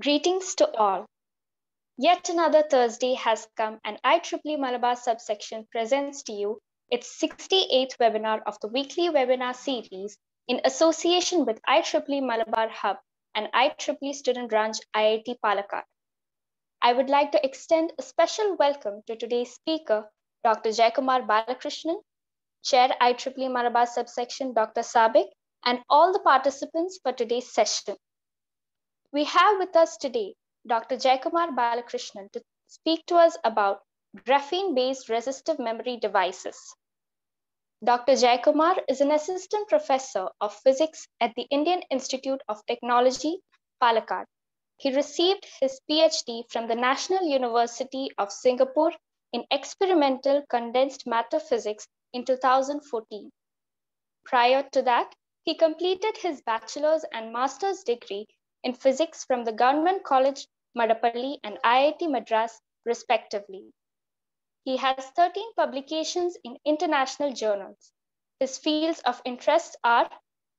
Greetings to all. Yet another Thursday has come and IEEE Malabar subsection presents to you its 68th webinar of the weekly webinar series in association with IEEE Malabar Hub and IEEE Student Branch IIT Palakkad. I would like to extend a special welcome to today's speaker, Dr. Jayakumar Balakrishnan, Chair IEEE Malabar subsection Dr. Sabik, and all the participants for today's session. We have with us today Dr. Jayakumar Balakrishnan to speak to us about graphene-based resistive memory devices. Dr. Jayakumar is an assistant professor of physics at the Indian Institute of Technology, Palakkad. He received his PhD from the National University of Singapore in experimental condensed matter physics in 2014. Prior to that, he completed his bachelor's and master's degree in physics from the Government College, Madapalli and IIT Madras, respectively. He has 13 publications in international journals. His fields of interest are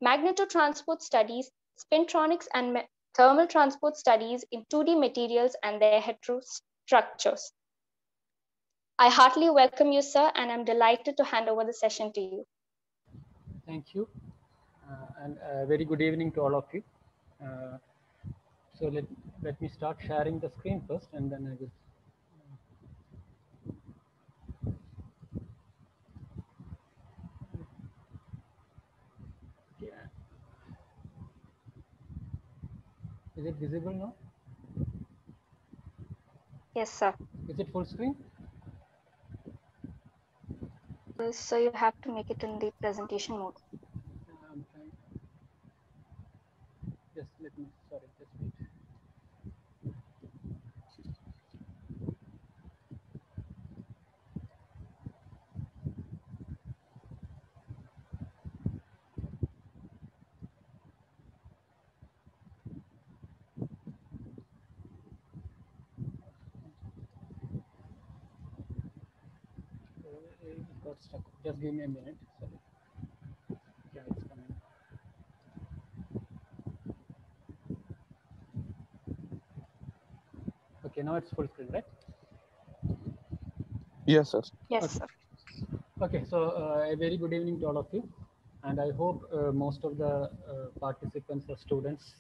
magnetotransport studies, spintronics and thermal transport studies in 2D materials and their heterostructures. I heartily welcome you, sir, and I'm delighted to hand over the session to you. Thank you, and very good evening to all of you. So let me start sharing the screen first, and then I will. Yeah. Is it visible now? Yes, sir. Is it full screen? So you have to make it in the presentation mode. I'm trying. Just let me. Sorry, just wait. It got stuck. Just give me a minute. Sorry. Yeah, it's coming. Okay, now it's full screen, right? Yes, sir. Yes, Okay. sir. Okay, so a very good evening to all of you, and I hope most of the participants are students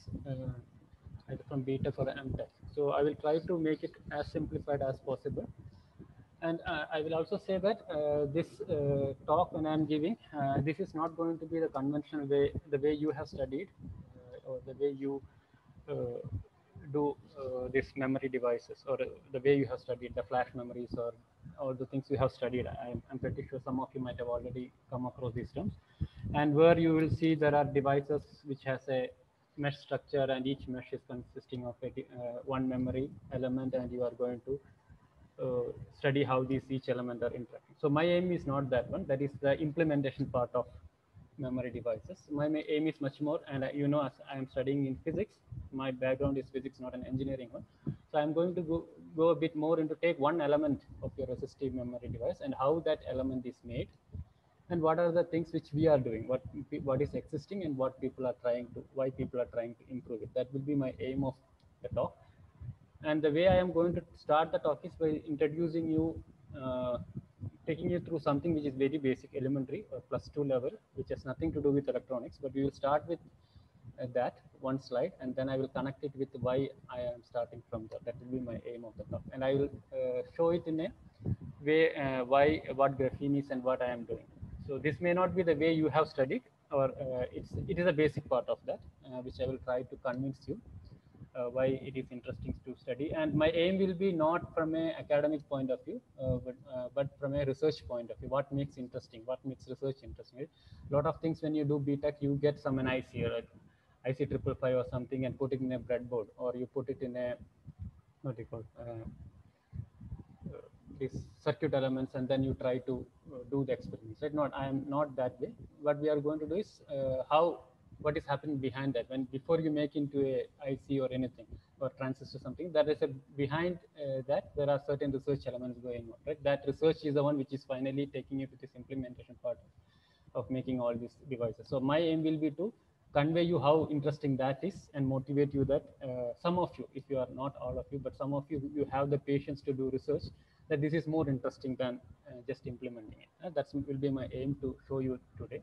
either from BTech or MTech. So I will try to make it as simplified as possible. And I will also say that this talk when I'm giving, this is not going to be the conventional way, the way you have studied, or the way you uh, do these memory devices, or the way you have studied the flash memories, or all the things you have studied. I'm pretty sure some of you might have already come across these terms. And where you will see there are devices which has a mesh structure, and each mesh is consisting of one memory element, and you are going to study how these each element are interacting. So my aim is not that one. That is the implementation part of memory devices. My aim is much more, and you know, as I am studying in physics, my background is physics, not an engineering one. So I'm going to go a bit more into take one element of your resistive memory device and how that element is made, and what are the things which we are doing, what is existing, and what people are trying to, why people are trying to improve it. That will be my aim of the talk. And the way I am going to start the talk is by introducing you, taking you through something which is very basic, elementary or +2 level, which has nothing to do with electronics. But we will start with that one slide, and then I will connect it with why I am starting from that. That will be my aim of the talk, and I will show it in a way why, what graphene is and what I am doing. So this may not be the way you have studied, or it is a basic part of that, which I will try to convince you why it is interesting to study. And my aim will be not from an academic point of view, but from a research point of view. What makes interesting? What makes research interesting? A lot of things when you do BTech, you get some an IC, like IC 555 or something, and put it in a breadboard, or you put it in a, what do you call, these circuit elements, and then you try to do the experiments, right? Not, I am not that way. What we are going to do is how, what is happening behind that. When before you make into a IC or anything, or transistor something, that is a behind that there are certain research elements going on, right? That research is the one which is finally taking you to this implementation part of making all these devices. So my aim will be to convey you how interesting that is and motivate you that some of you, if you are not all of you, but some of you, you have the patience to do research, that this is more interesting than just implementing it. That will be my aim to show you today.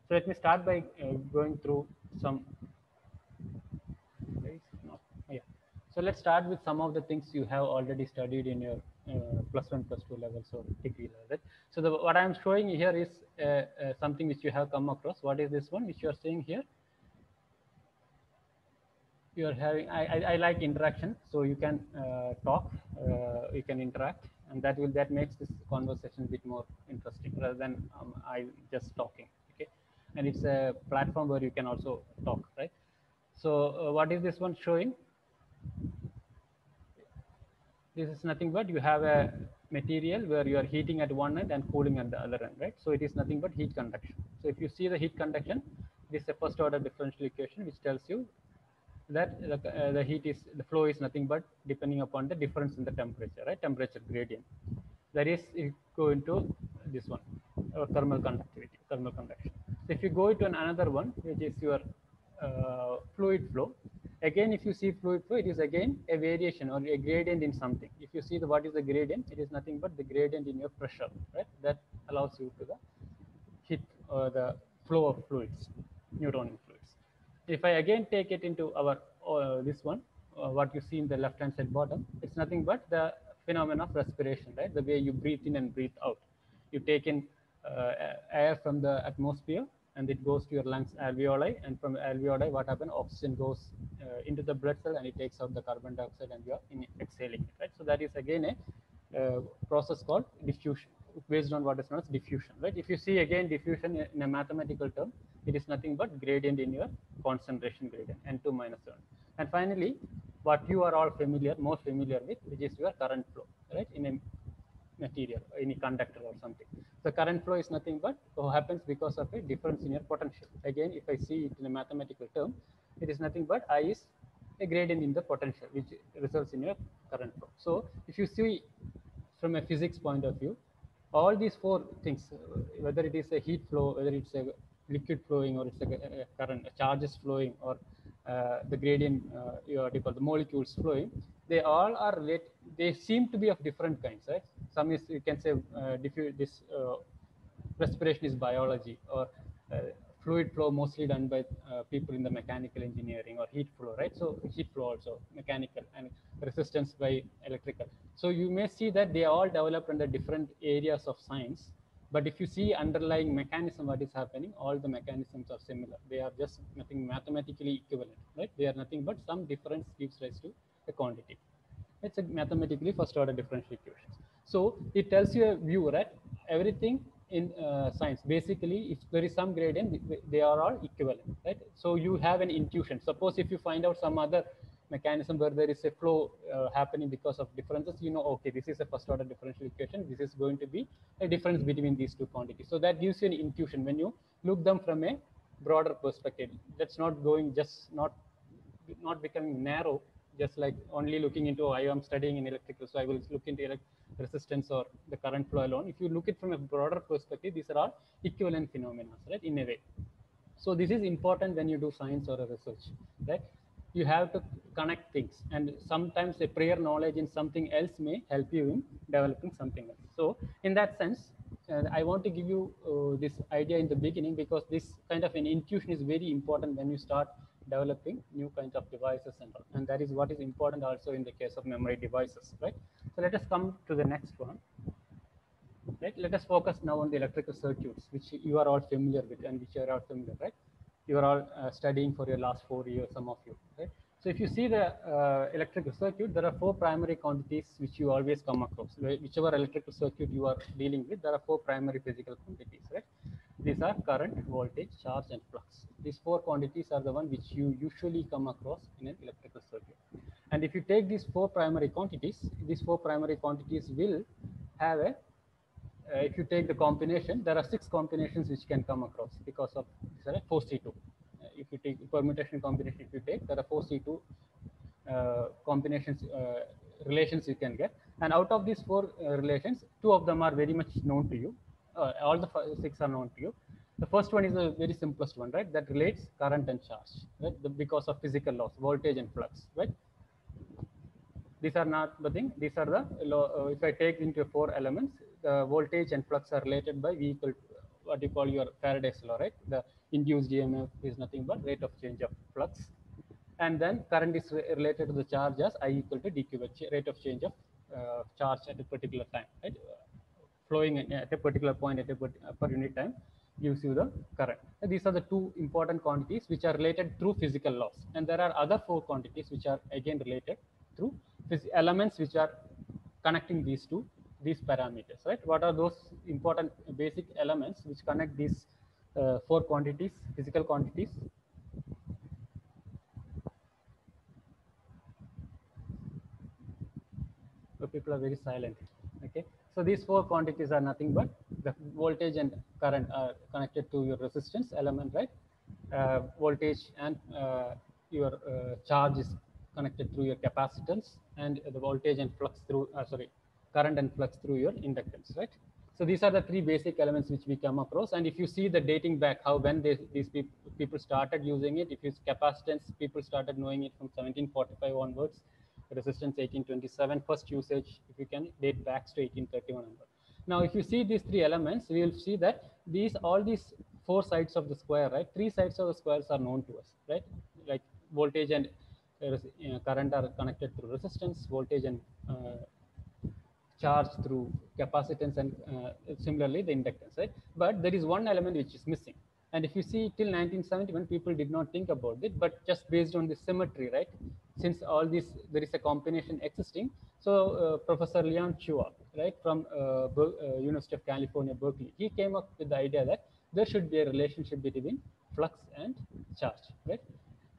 So let me start by going through some. No. Yeah. So let's start with some of the things you have already studied in your +1, +2 levels or degree level. Right? So what I'm showing here is something which you have come across. What is this one which you are seeing here? You are having, I like interaction, so you can talk, you can interact, and that makes this conversation a bit more interesting rather than I just talking. Okay, and it's a platform where you can also talk, right? So what is this one showing? This is nothing but you have a material where you are heating at one end and cooling at the other end, right? So it is nothing but heat conduction. So if you see the heat conduction, this is a first order differential equation which tells you that the heat is, the flow is nothing but depending upon the difference in the temperature, right? Temperature gradient. That is, you go into this one, or thermal conductivity, thermal conduction. So if you go into another one, which is your fluid flow, again, if you see fluid flow, it is again a variation or a gradient in something. If you see what is the gradient, it is nothing but the gradient in your pressure, right? That allows you to the heat or the flow of fluids, Newtonian fluids. If I again take it into our this one, what you see in the left hand side bottom, it's nothing but the phenomenon of respiration, right? The way you breathe in and breathe out. You take in air from the atmosphere and it goes to your lungs alveoli, and from alveoli what happens, oxygen goes into the blood cell and it takes out the carbon dioxide and you are exhaling it, right? So that is again a process called diffusion, based on what is known as diffusion, right? If you see again diffusion in a mathematical term, it is nothing but gradient in your concentration gradient, N2 minus 1. And finally, what you are all more familiar with, which is your current flow, right? In a material, any conductor or something. The current flow is nothing but happens because of a difference in your potential. Again, if I see it in a mathematical term, it is nothing but I is a gradient in the potential, which results in your current flow. So if you see from a physics point of view, all these four things, whether it is a heat flow, whether it's a liquid flowing, or it's a current, charges flowing, or the gradient, what you call the molecules flowing, they all are related. They seem to be of different kinds, right? Some is, you can say, this respiration is biology, or fluid flow mostly done by people in the mechanical engineering, or heat flow, right? So heat flow also mechanical, and resistance by electrical. So you may see that they all developed under different areas of science, but if you see underlying mechanism, what is happening, all the mechanisms are similar. They are just nothing mathematically equivalent, right? They are nothing but some difference gives rise to a quantity. It's a mathematically first order differential equations. So it tells you a view, right? Everything in science, basically, if there is some gradient, they are all equivalent, right? So you have an intuition. Suppose if you find out some other mechanism where there is a flow happening because of differences, you know, okay, this is a first order differential equation. This is going to be a difference between these two quantities. So that gives you an intuition when you look them from a broader perspective. That's not going just not becoming narrow, just like only looking into, I am studying in electrical, so I will look into resistance or the current flow alone. If you look it from a broader perspective, these are all equivalent phenomena, right, in a way. So this is important when you do science or a research, right? You have to connect things, and sometimes a prior knowledge in something else may help you in developing something else. So in that sense, I want to give you this idea in the beginning, because this kind of an intuition is very important when you start developing new kinds of devices and all. And that is what is important also in the case of memory devices, right? So let us come to the next one. Right? Let us focus now on the electrical circuits, which you are all familiar with and which you are all familiar, right? You are all studying for your last 4 years, some of you, right? So if you see the electrical circuit, there are four primary quantities which you always come across. Whichever electrical circuit you are dealing with, there are four primary physical quantities, right? These are current, voltage, charge, and flux. These four quantities are the one which you usually come across in an electrical circuit. And if you take these four primary quantities will have a if you take the combination, there are 6 combinations which can come across because of 4C2. If you take permutation combination, if you take, there are 4C2 combinations, relations you can get. And out of these 4 relations, 2 of them are very much known to you. All the 6 are known to you. The first one is the very simplest one, right? That relates current and charge, right? Because of physical laws, voltage and flux, right? These are not the thing. These are the if I take into four elements, the voltage and flux are related by V equal to what you call your Faraday's law, right? The induced EMF is nothing but rate of change of flux, and then current is related to the charge as I equal to dq by rate of change of charge at a particular time, right? Flowing at a particular point at a per unit time gives you the current. And these are the two important quantities which are related through physical laws, and there are other four quantities which are again related through elements which are connecting these parameters, right? What are those important basic elements which connect these four quantities, physical quantities? So people are very silent. Okay, so these four quantities are nothing but the voltage and current are connected to your resistance element, right? Voltage and your charge is connected through your capacitance, and the voltage and flux through current and flux through your inductance, right? So these are the three basic elements which we come across. And if you see the dating back, how when these people started using it, if it's capacitance, people started knowing it from 1745 onwards. Resistance 1827, first usage, if you can date back to 1831 onward. Now, if you see these three elements, we will see that all these four sides of the square, right? Three sides of the squares are known to us, right? Like voltage and current are connected through resistance, voltage and charge through capacitance, and similarly the inductance, right? But there is one element which is missing. And if you see till 1971, people did not think about it, but just based on the symmetry, right? Since all this, there is a combination existing. So Professor Leon Chua, right, from University of California, Berkeley, he came up with the idea that there should be a relationship between flux and charge, right?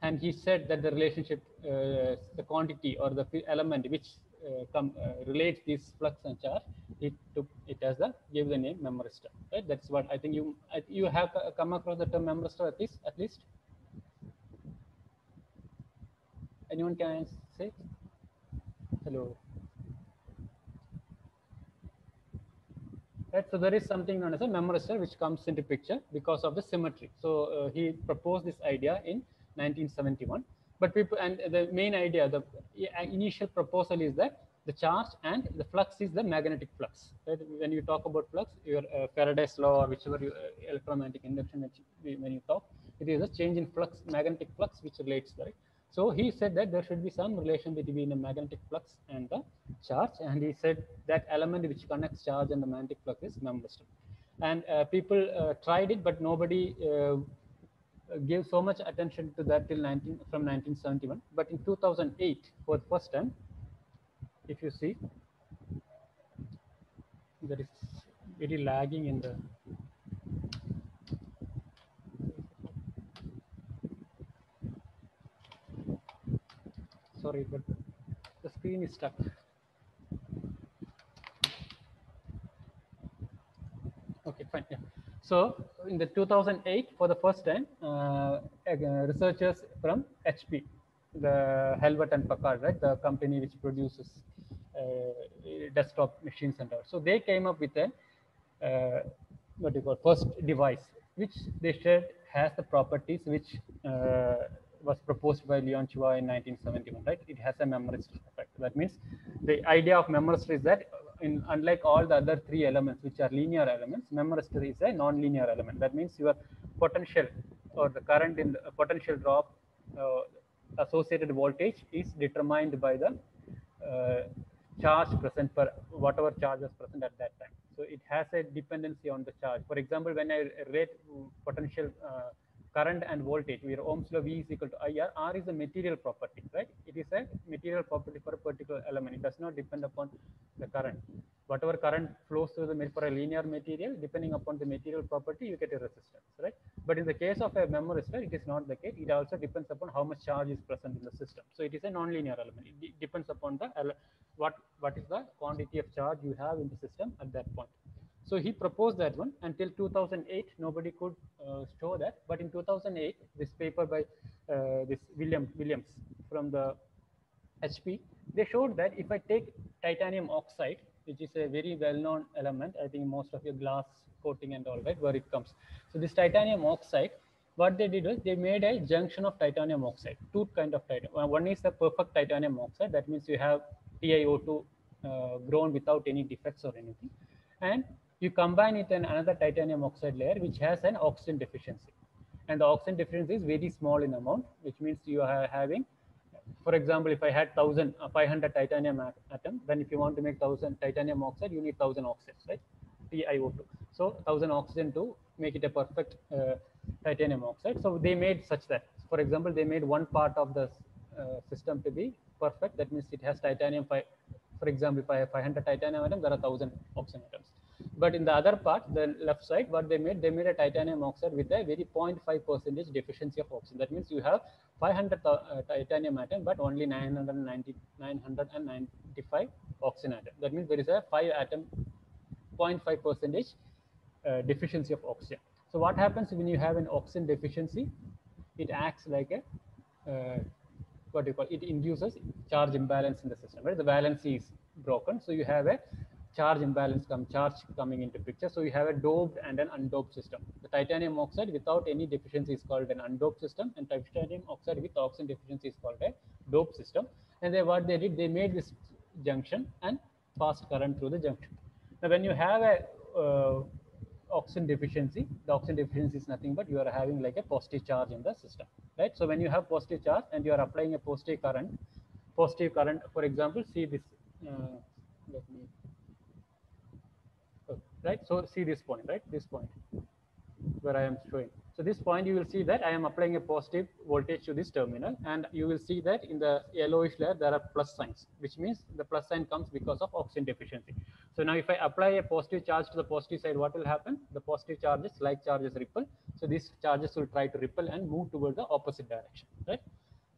And he said that the relationship, the quantity or the element which relates this flux and charge, he took it as gave the name memristor, right? That's what I think you have come across the term memristor at least. Anyone can say hello? Right, so there is something known as a memristor which comes into picture because of the symmetry. So he proposed this idea in 1971. But people, and the main idea, the initial proposal is that the charge and the flux is the magnetic flux. Right? When you talk about flux, your Faraday's law or whichever electromagnetic induction, when you talk, it is a change in flux, magnetic flux, which relates, right? So he said that there should be some relation between the magnetic flux and the charge, and he said that element which connects charge and the magnetic flux is memristor. And people tried it, but nobody gave so much attention to that till 1971. But in 2008, for the first time, if you see, there is very lagging in the. Sorry, but the screen is stuck. Okay, fine. Yeah. So in the 2008, for the first time, researchers from HP, the Helvet and Packard, right, the company which produces desktop machines and all. So they came up with a what do you call first device, which they said has the properties which was proposed by Leon Chua in 1971. Right, it has a memristor effect. That means the idea of memristor is that unlike all the other three elements which are linear elements, memristor is a non-linear element. That means your potential or the current in the potential drop associated voltage is determined by the charge present per whatever charge is present at that time. So it has a dependency on the charge. For example, when I rate potential current and voltage, where Ohm's law V is equal to IR, R is a material property, right? It is a material property for a particular element. It does not depend upon the current. Whatever current flows through the for a linear material, depending upon the material property, you get a resistance, right? But in the case of a memristor, it is not the case. It also depends upon how much charge is present in the system. So it is a non-linear element. It depends upon the what is the quantity of charge you have in the system at that point. So he proposed that one. Until 2008, nobody could show that. But in 2008, this paper by this Williams from the HP, they showed that if I take titanium oxide, which is a very well-known element. I think most of your glass coating and all, right, where it comes. So this titanium oxide, what they did was they made a junction of titanium oxide, two kind of titanium. One is the perfect titanium oxide. That means you have TiO2 grown without any defects or anything. And you combine it in another titanium oxide layer, which has an oxygen deficiency. And the oxygen deficiency is very small in amount, which means you are having, for example, if I had 500 titanium atom, then if you want to make 1000 titanium oxide, you need 1000 oxygens, right? TiO2. So 1000 oxygen to make it a perfect titanium oxide. So they made such that, for example, they made one part of the system to be perfect. That means it has titanium. For example, if I have 500 titanium atoms, there are 1000 oxygen atoms. But in the other part, the left side, what they made a titanium oxide with a very 0.5% deficiency of oxygen. That means you have 500 titanium atom, but only 995 oxygen atom. That means there is a 5 atom 0.5% deficiency of oxygen. So what happens when you have an oxygen deficiency? It acts like a what do you call it? It induces charge imbalance in the system, right? The valence is broken, so you have a charge imbalance charge coming into picture. So you have a doped and an undoped system. The titanium oxide without any deficiency is called an undoped system, and titanium oxide with oxygen deficiency is called a doped system. And what they did, they made this junction and passed current through the junction. Now, when you have a oxygen deficiency, the oxygen deficiency is nothing but you are having like a positive charge in the system, right? So when you have positive charge and you are applying a positive current, for example, see this, let me, right? So see this point, right? This point where I am showing. So this point, you will see that I am applying a positive voltage to this terminal, and you will see that in the yellowish layer there are plus signs, which means the plus sign comes because of oxygen deficiency. So now if I apply a positive charge to the positive side, what will happen? The positive charges, like charges, ripple. So these charges will try to ripple and move toward the opposite direction, right?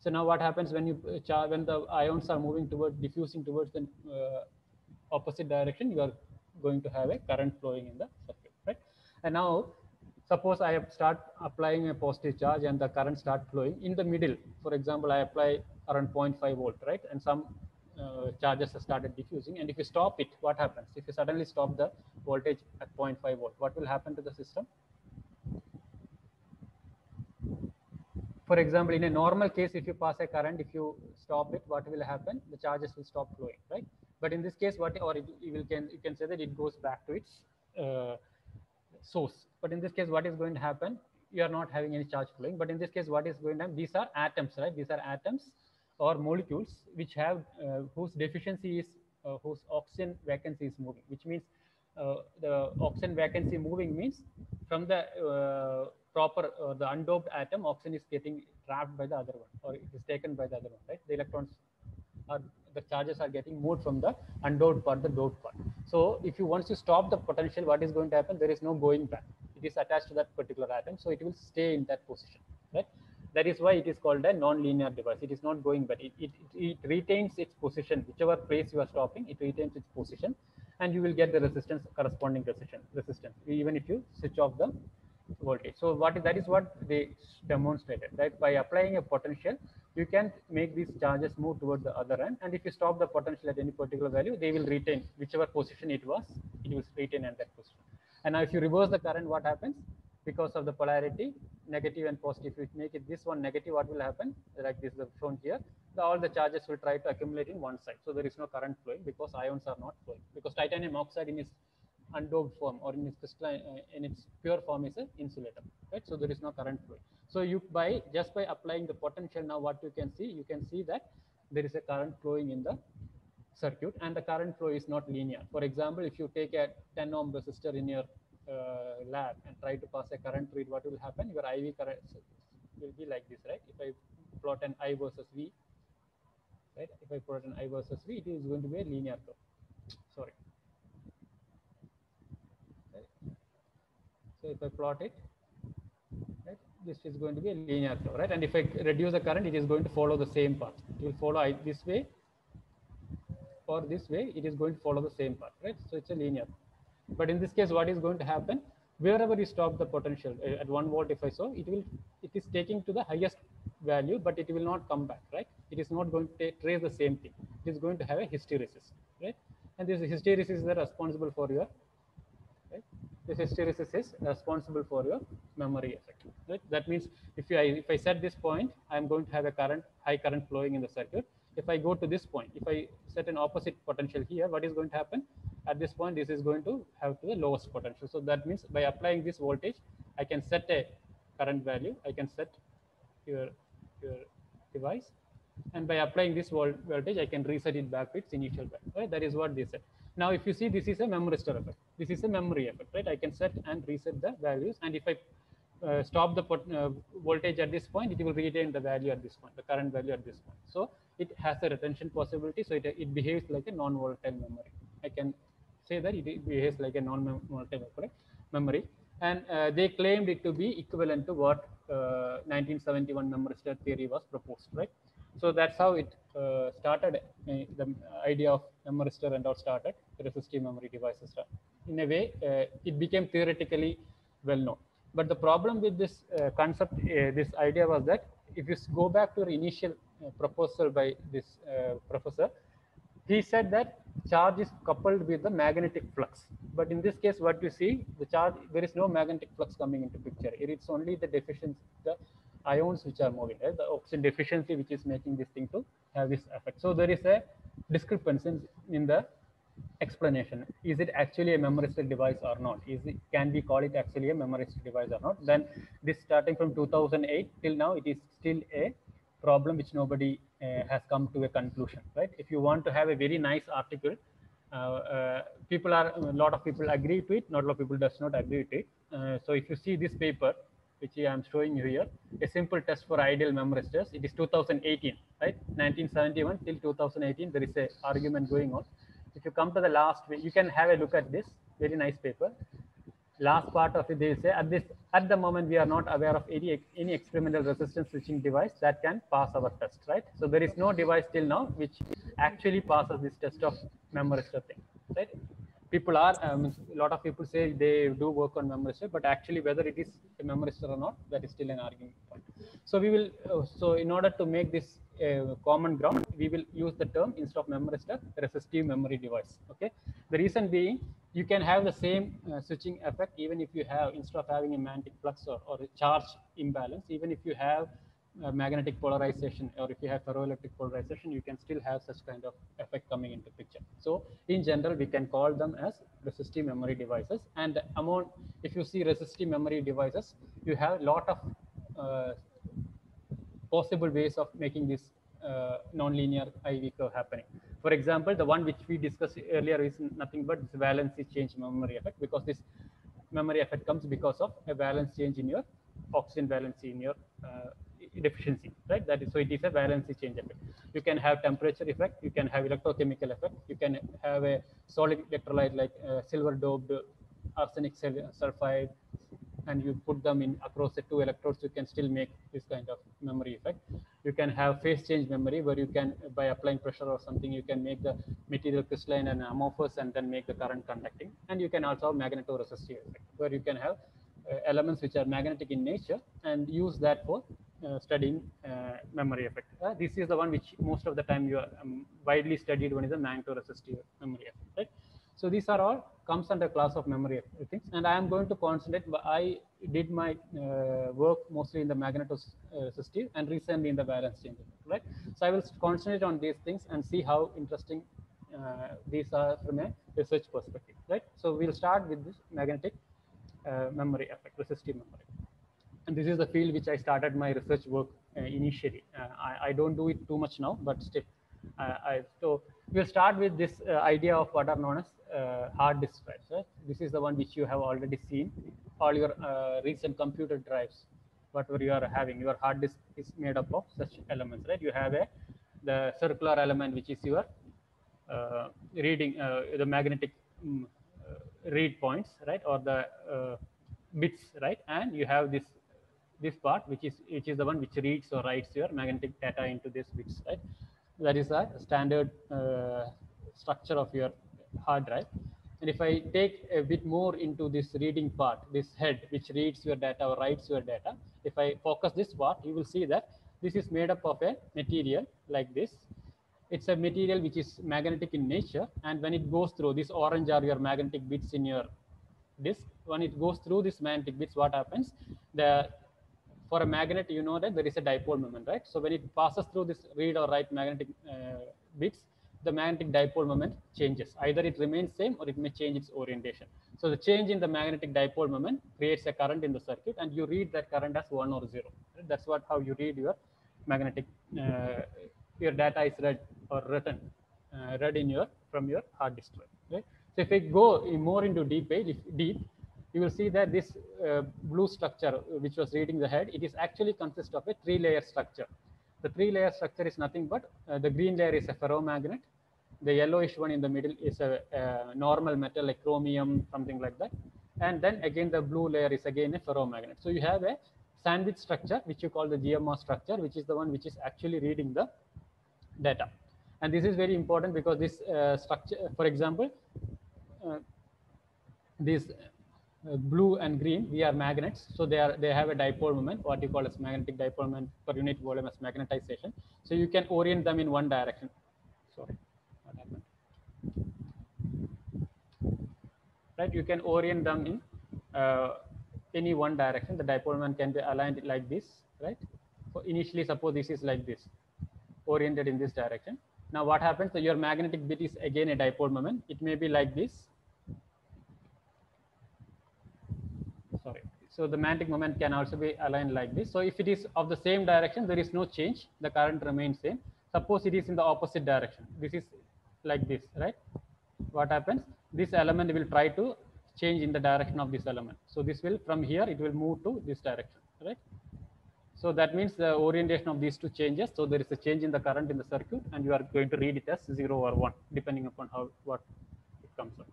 So now what happens when you when the ions are moving toward, diffusing towards the opposite direction, you are going to have a current flowing in the circuit, right? And now suppose I start applying a positive charge and the current start flowing in the middle. For example, I apply around 0.5 volt, right? And some charges have started diffusing. And if you stop it, what happens? If you suddenly stop the voltage at 0.5 volt, what will happen to the system? For example, in a normal case, if you pass a current, if you stop it, what will happen? The charges will stop flowing, right? But in this case, you can say that it goes back to its source. But in this case, what is going to happen? You are not having any charge flowing. But in this case, what is going to happen? These are atoms, right? These are atoms or molecules which have whose deficiency is whose oxygen vacancy is moving, which means the oxygen vacancy moving means from the proper the undoped atom, oxygen is getting trapped by the other one, or it is taken by the other one, right? The electrons are, the charges are getting moved from the undoped part, the doped part. So if you once you stop the potential, what is going to happen? There is no going back. It is attached to that particular atom, so it will stay in that position, right? That is why it is called a non-linear device. It is not going back. It retains its position. Whichever place you are stopping, it retains its position, and you will get the resistance, corresponding resistance, even if you switch off the voltage. So that is what they demonstrated, right? By applying a potential, you can make these charges move towards the other end, and if you stop the potential at any particular value, they will retain whichever position it was, it will retain at that position. And now if you reverse the current, what happens? Because of the polarity, negative and positive, if you make it this one negative, what will happen? Like this is shown here, all the charges will try to accumulate in one side. So there is no current flowing because ions are not flowing, because titanium oxide in its undoped form or in its crystalline, in its pure form is an insulator, right? So there is no current flow. So you just by applying the potential, now what you can see that there is a current flowing in the circuit, and the current flow is not linear. For example, if you take a 10 ohm resistor in your lab and try to pass a current through it, what will happen? Your IV current will be like this, right? If I plot an I versus V, right? If I plot an I versus V, it is going to be a linear flow. Sorry. Right? So if I plot it, right, this is going to be a linear flow, right? And if I reduce the current, it is going to follow the same path. It will follow this way or this way. It is going to follow the same path, right? So it's a linear. But in this case, what is going to happen? Wherever you stop the potential at 1 volt, if I saw, it is taking to the highest value, but it will not come back, right? It is not going to trace the same thing. It is going to have a hysteresis, right? and this hysteresis is responsible for your, right? This hysteresis is responsible for your memory effect. Right? That means if I set this point, I am going to have a high current flowing in the circuit. If I go to this point, if I set an opposite potential here, what is going to happen? At this point, this is going to have to the lowest potential. So that means by applying this voltage, I can set a current value. I can set your device, and by applying this voltage, I can reset it back to its initial value. Right? That is what they said. Now, if you see, this is a memristor effect. This is a memory effect, right? I can set and reset the values, and if I stop the voltage at this point, it will retain the value at this point, the current value at this point. So it has a retention possibility. So it behaves like a non-volatile memory. I can say that it behaves like a non-volatile memory. And they claimed it to be equivalent to what 1971 memristor theory was proposed, right? So that's how it started. The idea of memristor and all started. Resistive memory devices. In a way, it became theoretically well known. But the problem with this concept, this idea was that if you go back to the initial proposal by this professor, he said that charge is coupled with the magnetic flux. But in this case, what you see, the charge, there is no magnetic flux coming into picture. It's only the deficiency, the ions which are moving, right? The oxygen deficiency which is making this thing to have this effect. So there is a discrepancy in the explanation. Is it actually a memoristic device or not? Can we call it actually a memoristic device or not? Then this starting from 2008 till now, it is still a problem which nobody has come to a conclusion, right? If you want to have a very nice article, a lot of people agree to it, not a lot of people does not agree to it. So if you see this paper, which I am showing you here, a simple test for ideal memoristors, it is 2018, right? 1971 till 2018, there is a argument going on. If you come to the last, you can have a look at this very nice paper. Last part of it, they say at the moment we are not aware of any experimental resistance switching device that can pass our test, right? So there is no device till now which actually passes this test of memoristor thing, right? People are a lot of people say they do work on memoristor, but actually whether it is a memoristor or not, that is still an argument point. So we will so in order to make this common ground, we will use the term instead of memoristor, resistive memory device. Okay, the reason being, you can have the same switching effect even if you have, instead of having a magnetic flux or a charge imbalance, even if you have magnetic polarization, or if you have ferroelectric polarization, you can still have such kind of effect coming into picture. So in general, we can call them as resistive memory devices. And if you see resistive memory devices, you have a lot of possible ways of making this nonlinear IV curve happening. For example, the one which we discussed earlier is nothing but this valency change memory effect, because this memory effect comes because of a valence change in your oxygen valency in your deficiency, right? That is, so it is a valency change effect. You can have temperature effect, you can have electrochemical effect, you can have a solid electrolyte like silver doped arsenic sulfide, and you put them in across the two electrodes, you can still make this kind of memory effect. You can have phase change memory, where you can, by applying pressure or something, you can make the material crystalline and amorphous and then make the current conducting. And you can also have magnetoresistive effect, where you can have elements which are magnetic in nature and use that for studying memory effect. This is the one which most of the time you are widely studied one is a magnetoresistive memory effect, right? So these are all comes under class of memory things, and I am going to concentrate. I did my work mostly in the magnetoresistive and recently in the valence change, right? So I will concentrate on these things and see how interesting these are from a research perspective, right? So we'll start with this magnetic memory effect, resistive memory. And this is the field which I started my research work initially. I don't do it too much now, but still. So we'll start with this idea of what are known as hard disk drives. Right? This is the one which you have already seen. All your recent computer drives, whatever you are having, your hard disk is made up of such elements. Right? You have the circular element, which is your reading the magnetic read points, right, or the bits, right, and you have this part which is the one which reads or writes your magnetic data into this bits, right? That is a standard structure of your hard drive. And if I take a bit more into this reading part, this head which reads your data or writes your data, if I focus this part, you will see that this is made up of a material like this, it's a material which is magnetic in nature, and when it goes through, this orange are your magnetic bits in your disk. When it goes through this magnetic bits, what happens? The For a magnet, you know that there is a dipole moment, right? So when it passes through this read or write magnetic bits, the magnetic dipole moment changes. Either it remains same or it may change its orientation. So the change in the magnetic dipole moment creates a current in the circuit, and you read that current as 1 or 0. Right? That's what how you read your magnetic your data is read or written read in your from your hard disk drive. Right? So if I go more into deep, you will see that this blue structure, which was reading the head, it is actually consists of a 3-layer structure. The 3-layer structure is nothing but the green layer is a ferromagnet, the yellowish one in the middle is a normal metal like chromium, something like that, and then again the blue layer is again a ferromagnet. So you have a sandwich structure, which you call the GMR structure, which is the one which is actually reading the data. And this is very important because this structure, for example, uh, these blue and green, we are magnets, so they have a dipole moment, what you call as magnetic dipole moment per unit volume as magnetization. So you can orient them in one direction. Sorry, what happened? Right, you can orient them in any one direction. The dipole moment can be aligned like this, right? So initially, suppose this is like this, oriented in this direction. Now what happens? So your magnetic bit is again a dipole moment. It may be like this. Sorry. So the magnetic moment can also be aligned like this. So if it is of the same direction, there is no change. The current remains same. Suppose it is in the opposite direction. This is like this, right? What happens? This element will try to change in the direction of this element. So this will, from here, it will move to this direction, right? So that means the orientation of these two changes. So there is a change in the current in the circuit, and you are going to read it as 0 or 1, depending upon what it comes up.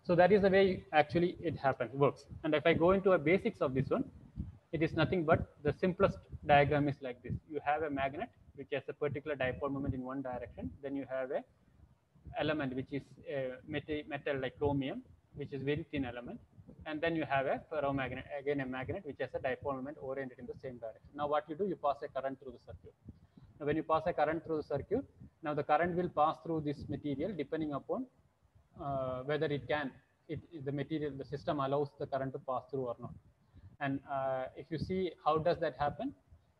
So that is the way actually it happens, works. And if I go into a basics of this one, it is nothing but the simplest diagram is like this. You have a magnet which has a particular dipole moment in one direction. Then you have a element which is metal like chromium, which is very thin element, and then you have a ferromagnet, again a magnet which has a dipole moment oriented in the same direction. Now what you do, you pass a current through the circuit. Now when you pass a current through the circuit, now the current will pass through this material depending upon whether the material, the system allows the current to pass through or not. And if you see how does that happen,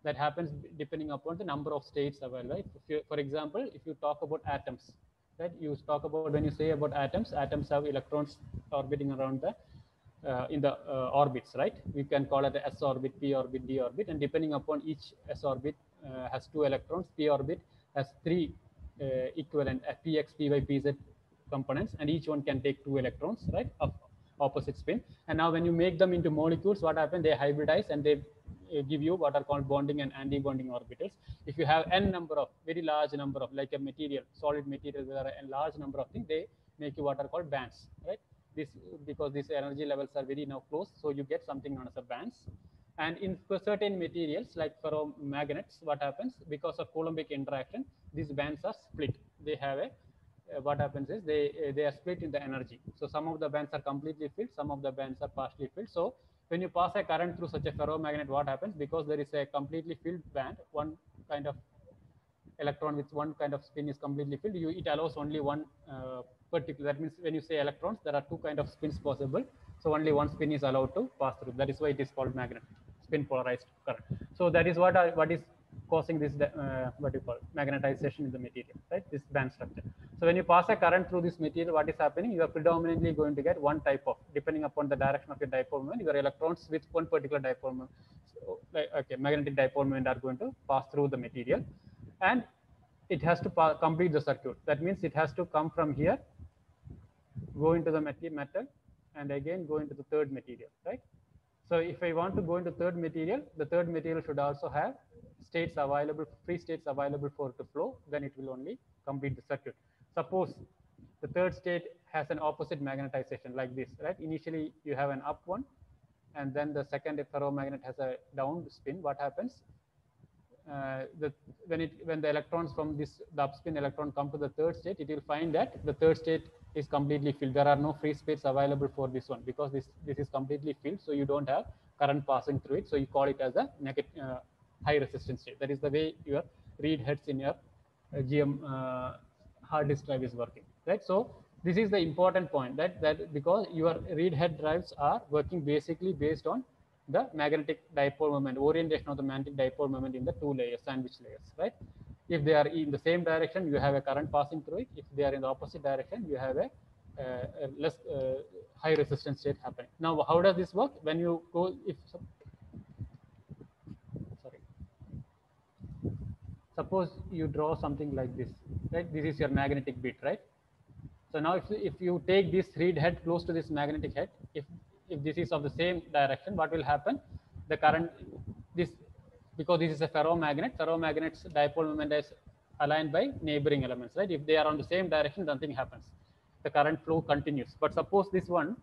that happens depending upon the number of states available. Right? For example, if you talk about atoms, right? You talk about, when you say about atoms have electrons orbiting around the in the orbits, right? We can call it S orbit, P orbit, D orbit, and depending upon each S orbit has 2 electrons, P orbit has 3 equivalent Px, Py, Pz components, and each one can take 2 electrons, right, of opposite spin. And now when you make them into molecules, what happens? They hybridize and they give you what are called bonding and anti-bonding orbitals. If you have n number of, very large number of, like a material, solid material, there are a large number of things, they make you what are called bands, right? This, because these energy levels are very now close, so you get something known as a bands. And in certain materials like ferromagnets, what happens? Because of Coulombic interaction, these bands are split. They have a what happens is they are split in the energy. So some of the bands are completely filled, some of the bands are partially filled. So when you pass a current through such a ferromagnet, what happens? Because there is a completely filled band, one kind of electron with one kind of spin is completely filled, it allows only one particular. That means when you say electrons, there are 2 kind of spins possible. So only one spin is allowed to pass through. That is why it is called magnet, spin polarized current. So that is what is causing this what you call magnetization in the material, right? This band structure. So when you pass a current through this material, what is happening? You are predominantly going to get one type of, depending upon the direction of your dipole moment, your electrons with one particular dipole moment, so, like, okay, magnetic dipole moment are going to pass through the material, and it has to complete the circuit. That means it has to come from here, go into the metal, and again go into the third material, right? So if I want to go into third material, the third material should also have states available, free states available for it to flow, then it will only complete the circuit. Suppose the third state has an opposite magnetization like this, right? Initially you have an up one, and then the second ferromagnet has a down spin. What happens? When the electrons from the upspin electron come to the third state, it will find that the third state is completely filled. There are no free space available for this one because this is completely filled. So you don't have current passing through it. So you call it as a negative high resistance state. That is the way your read heads in your GM hard disk drive is working, right? So this is the important point, that because your read head drives are working basically based on the magnetic dipole moment, orientation of the magnetic dipole moment in the two layers, sandwich layers, right? If they are in the same direction, you have a current passing through it. If they are in the opposite direction, you have a less high resistance state happening. Now, how does this work? When you go, if sorry, suppose you draw something like this, right? This is your magnetic bit, right? So now if you take this read head close to this magnetic head, if this is of the same direction, what will happen? The current, this, because this is a ferromagnet's dipole moment is aligned by neighboring elements, right? If they are on the same direction, nothing happens. The current flow continues. But suppose this one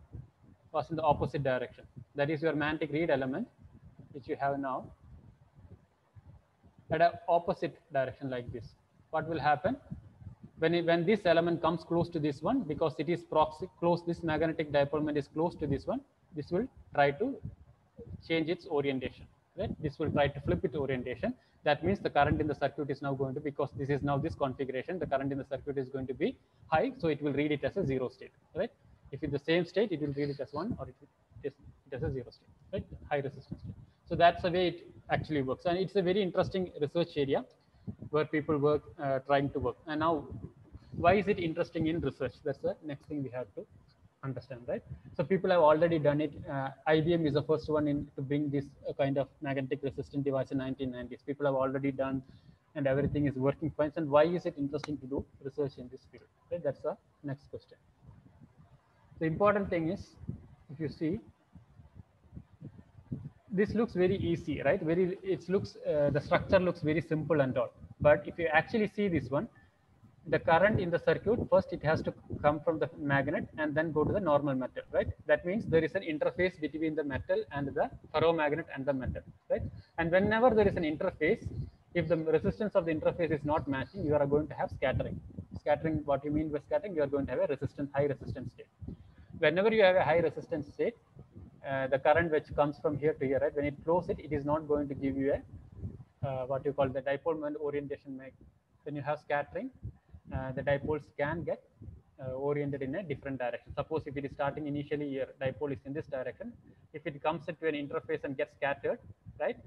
was in the opposite direction. That is your magnetic read element, which you have now at an opposite direction like this. What will happen? When this element comes close to this one, because it is close, this magnetic dipole moment is close to this one, this will try to change its orientation, right? This will try to flip its orientation. That means the current in the circuit is now going to, because this is now this configuration, the current in the circuit is going to be high, so it will read it as a zero state, right? If in the same state, it will read it as one, or it as a zero state, right? High resistance state. So that's the way it actually works, and it's a very interesting research area where people work trying to work. And now, why is it interesting in research? That's the next thing we have to understand, right? So people have already done it. IBM is the first one to bring this kind of magnetic resistant device in 1990s. People have already done, and everything is working fine. And why is it interesting to do research in this field? Right? That's the next question. The important thing is, if you see, this looks very easy, right? The structure looks very simple and all. But if you actually see this one, the current in the circuit, first it has to come from the magnet and then go to the normal metal, right? That means there is an interface between the metal and the ferromagnet and the metal, right? And whenever there is an interface, if the resistance of the interface is not matching, you are going to have scattering. Scattering, what you mean by scattering? You are going to have a high resistance state. Whenever you have a high resistance state, the current which comes from here to here, right? When it flows it is not going to give you a what you call the dipole moment orientation. When you have scattering, the dipoles can get oriented in a different direction. Suppose if it is starting initially, your dipole is in this direction. If it comes into an interface and gets scattered, right?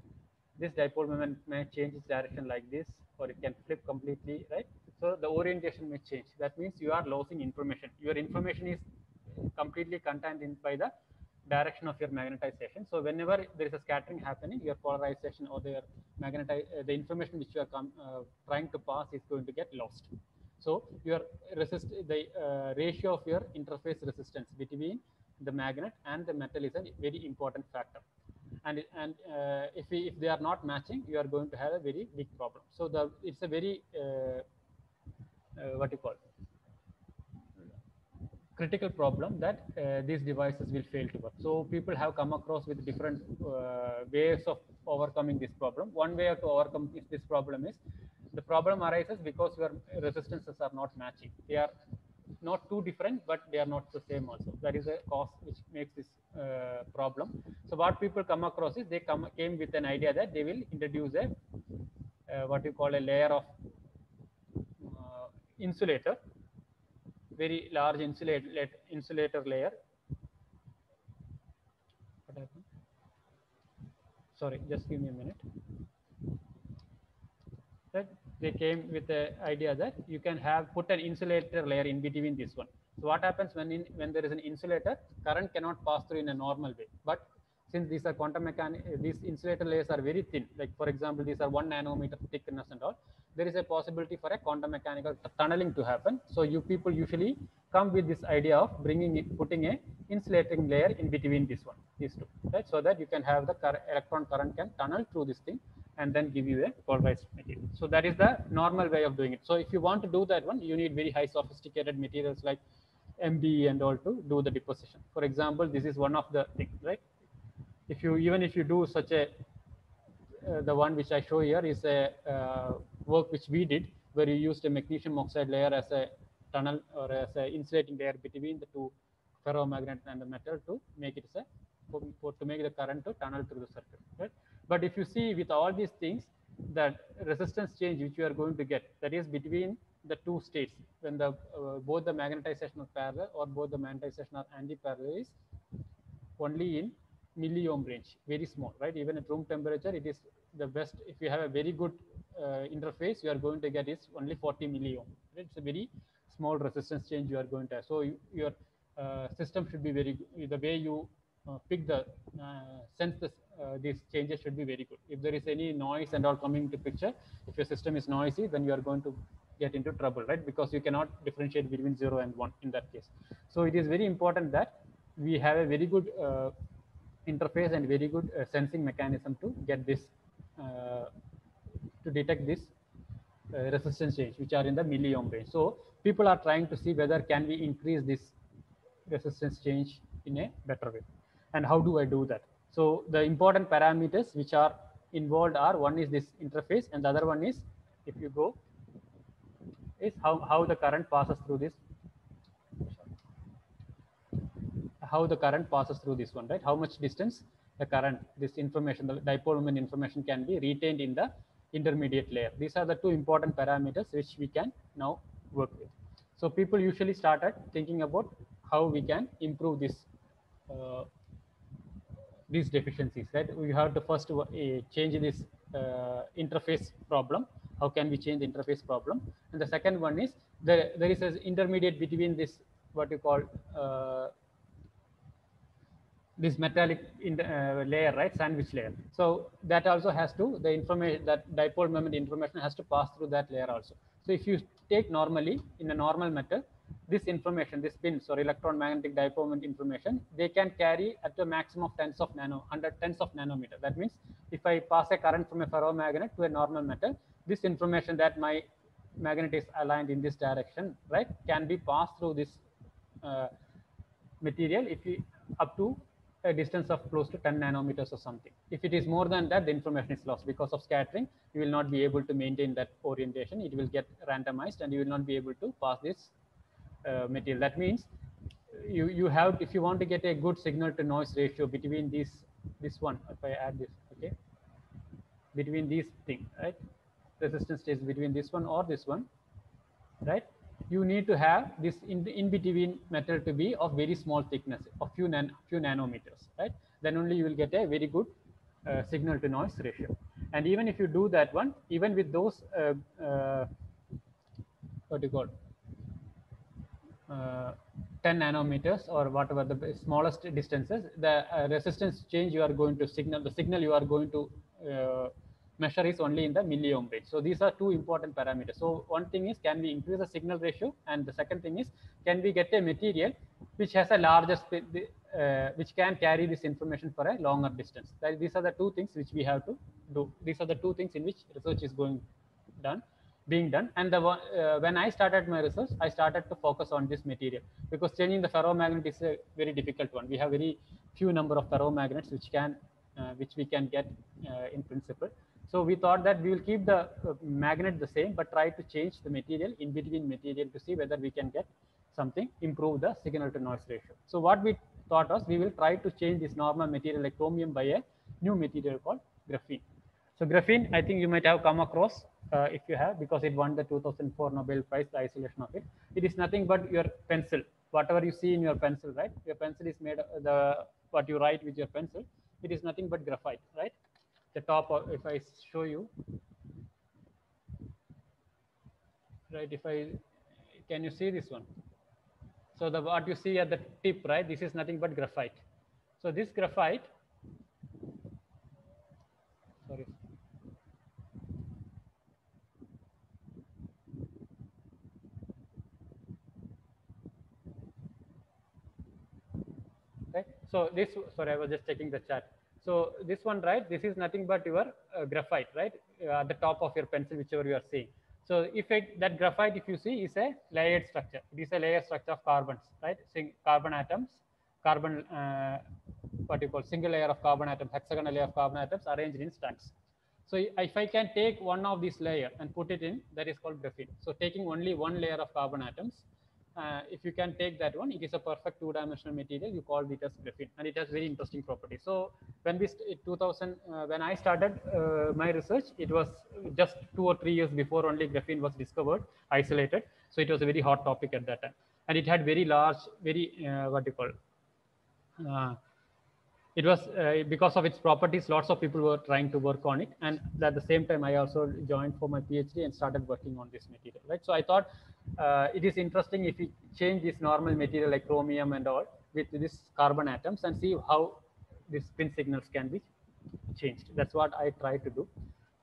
This dipole moment may change its direction like this, or it can flip completely, right? So the orientation may change. That means you are losing information. Your information is completely contained by the direction of your magnetization. So whenever there is a scattering happening, your polarization or the information which you are trying to pass is going to get lost. So your ratio of your interface resistance between the magnet and the metal is a very important factor. And if they are not matching, you are going to have a very big problem. So it's a very what you call critical problem that these devices will fail to work. So people have come across with different ways of overcoming this problem. One way to overcome this problem is, the problem arises because your resistances are not matching. They are not too different, but they are not the same also. That is a cause which makes this problem. So what people come across is, they came with an idea that they will introduce a what you call a layer of insulator, very large insulator layer. What happened? Sorry, just give me a minute. That they came with the idea that you can put an insulator layer in between this one. So what happens when there is an insulator, current cannot pass through in a normal way. But since these are quantum mechanics, these insulator layers are very thin. Like for example, these are 1 nanometer thickness and all. There is a possibility for a quantum mechanical tunneling to happen. So you people usually come with this idea of putting a insulating layer in between these two, right? So that you can have the electron current can tunnel through this thing and then give you a polarized material. So that is the normal way of doing it. So if you want to do that one, you need very high sophisticated materials like MBE and all to do the deposition. For example, this is one of the things, right? Even if you do such a the one which I show here is a work which we did, where you used a magnesium oxide layer as a tunnel or as a insulating layer between the two ferromagnet and the metal to make it to make the current to tunnel through the circuit, right? But if you see with all these things, the resistance change which you are going to get, that is between the two states when the both the magnetization are parallel or both the magnetization are anti-parallel, is only in milliohm range, very small, right? Even at room temperature, it is the best. If you have a very good interface, you are going to get is only 40 milliohm. Right? It's a very small resistance change you are going to have. So your system should be very good. The way you pick the sense this, these changes should be very good. If there is any noise and all coming into picture, if your system is noisy, then you are going to get into trouble, right? Because you cannot differentiate between 0 and 1 in that case. So it is very important that we have a very good interface and very good sensing mechanism to get this uh, to detect this resistance change which are in the milliohm range. So people are trying to see whether can we increase this resistance change in a better way, and how do I do that. So the important parameters which are involved are, one is this interface and the other one is, if you go, is how the current passes through this, how the current passes through this one, right? How much distance the current, this information, the dipole moment information can be retained in the intermediate layer. These are the two important parameters which we can now work with. So people usually started thinking about how we can improve this these deficiencies, right? We have to first change this interface problem. How can we change the interface problem? And the second one is there is an intermediate between this, what you call this metallic in the, layer, right, sandwich layer. So that also has to, the information, that dipole moment information has to pass through that layer also. So if you take normally in a normal metal, this information, this pins or electron magnetic dipole moment information, they can carry at a maximum of tens of nano, 100 tens of nanometer. That means if I pass a current from a ferromagnet to a normal metal, this information that my magnet is aligned in this direction, right, can be passed through this uh, material if you up to a distance of close to 10 nanometers or something. If it is more than that, the information is lost because of scattering. You will not be able to maintain that orientation. It will get randomized and you will not be able to pass this material. That means you have, if you want to get a good signal to noise ratio between this one, if I add this, okay, between these things, right, resistance stays between this one or this one, right, you need to have this in between metal to be of very small thickness of few nanometers, right? Then only you will get a very good signal to noise ratio. And even if you do that one, even with those what do you call 10 nanometers or whatever the smallest distances, the resistance change you are going to signal, the signal you are going to measure is only in the milliohm range. So these are two important parameters. So one thing is, can we increase the signal ratio, and the second thing is, can we get a material which has a larger which can carry this information for a longer distance. These are the two things which we have to do. These are the two things in which research is being done. And when I started my research, I started to focus on this material, because changing the ferromagnet is a very difficult one. We have very few number of ferromagnets which we can get in principle. So we thought that we will keep the magnet the same, but try to change the material, in between material, to see whether we can get something, improve the signal to noise ratio. So what we thought was, we will try to change this normal material like chromium by a new material called graphene. So graphene, I think you might have come across, if you have, because it won the 2004 Nobel Prize, the isolation of it. It is nothing but your pencil. Whatever you see in your pencil, right? Your pencil is made, what you write with your pencil, it is nothing but graphite, right? The top of, if I show you, right? If I, can you see this one? So the what you see at the tip, right? This is nothing but graphite. So this graphite, sorry. Right. So this, sorry, I was just checking the chat. So this one, right, this is nothing but your graphite, right, at the top of your pencil, whichever you are seeing. So if that graphite, if you see, is a layered structure. It is a layered structure of carbons, right? Carbon atoms, carbon, what you call single layer of carbon atoms, hexagonal layer of carbon atoms arranged in stacks. So if I can take one of these layer and put it in, that is called graphene. So taking only one layer of carbon atoms if you can take that one, it is a perfect two-dimensional material. You called it as graphene, and it has very interesting properties. So when we 2000, when I started my research, it was just 2 or 3 years before only graphene was discovered, isolated. So it was a very hot topic at that time, and it had very large, very what do you call, uh, it was because of its properties, lots of people were trying to work on it, and at the same time I also joined for my PhD and started working on this material, right? So I thought it is interesting if we change this normal material like chromium and all with this carbon atoms and see how these spin signals can be changed. That's what I tried to do.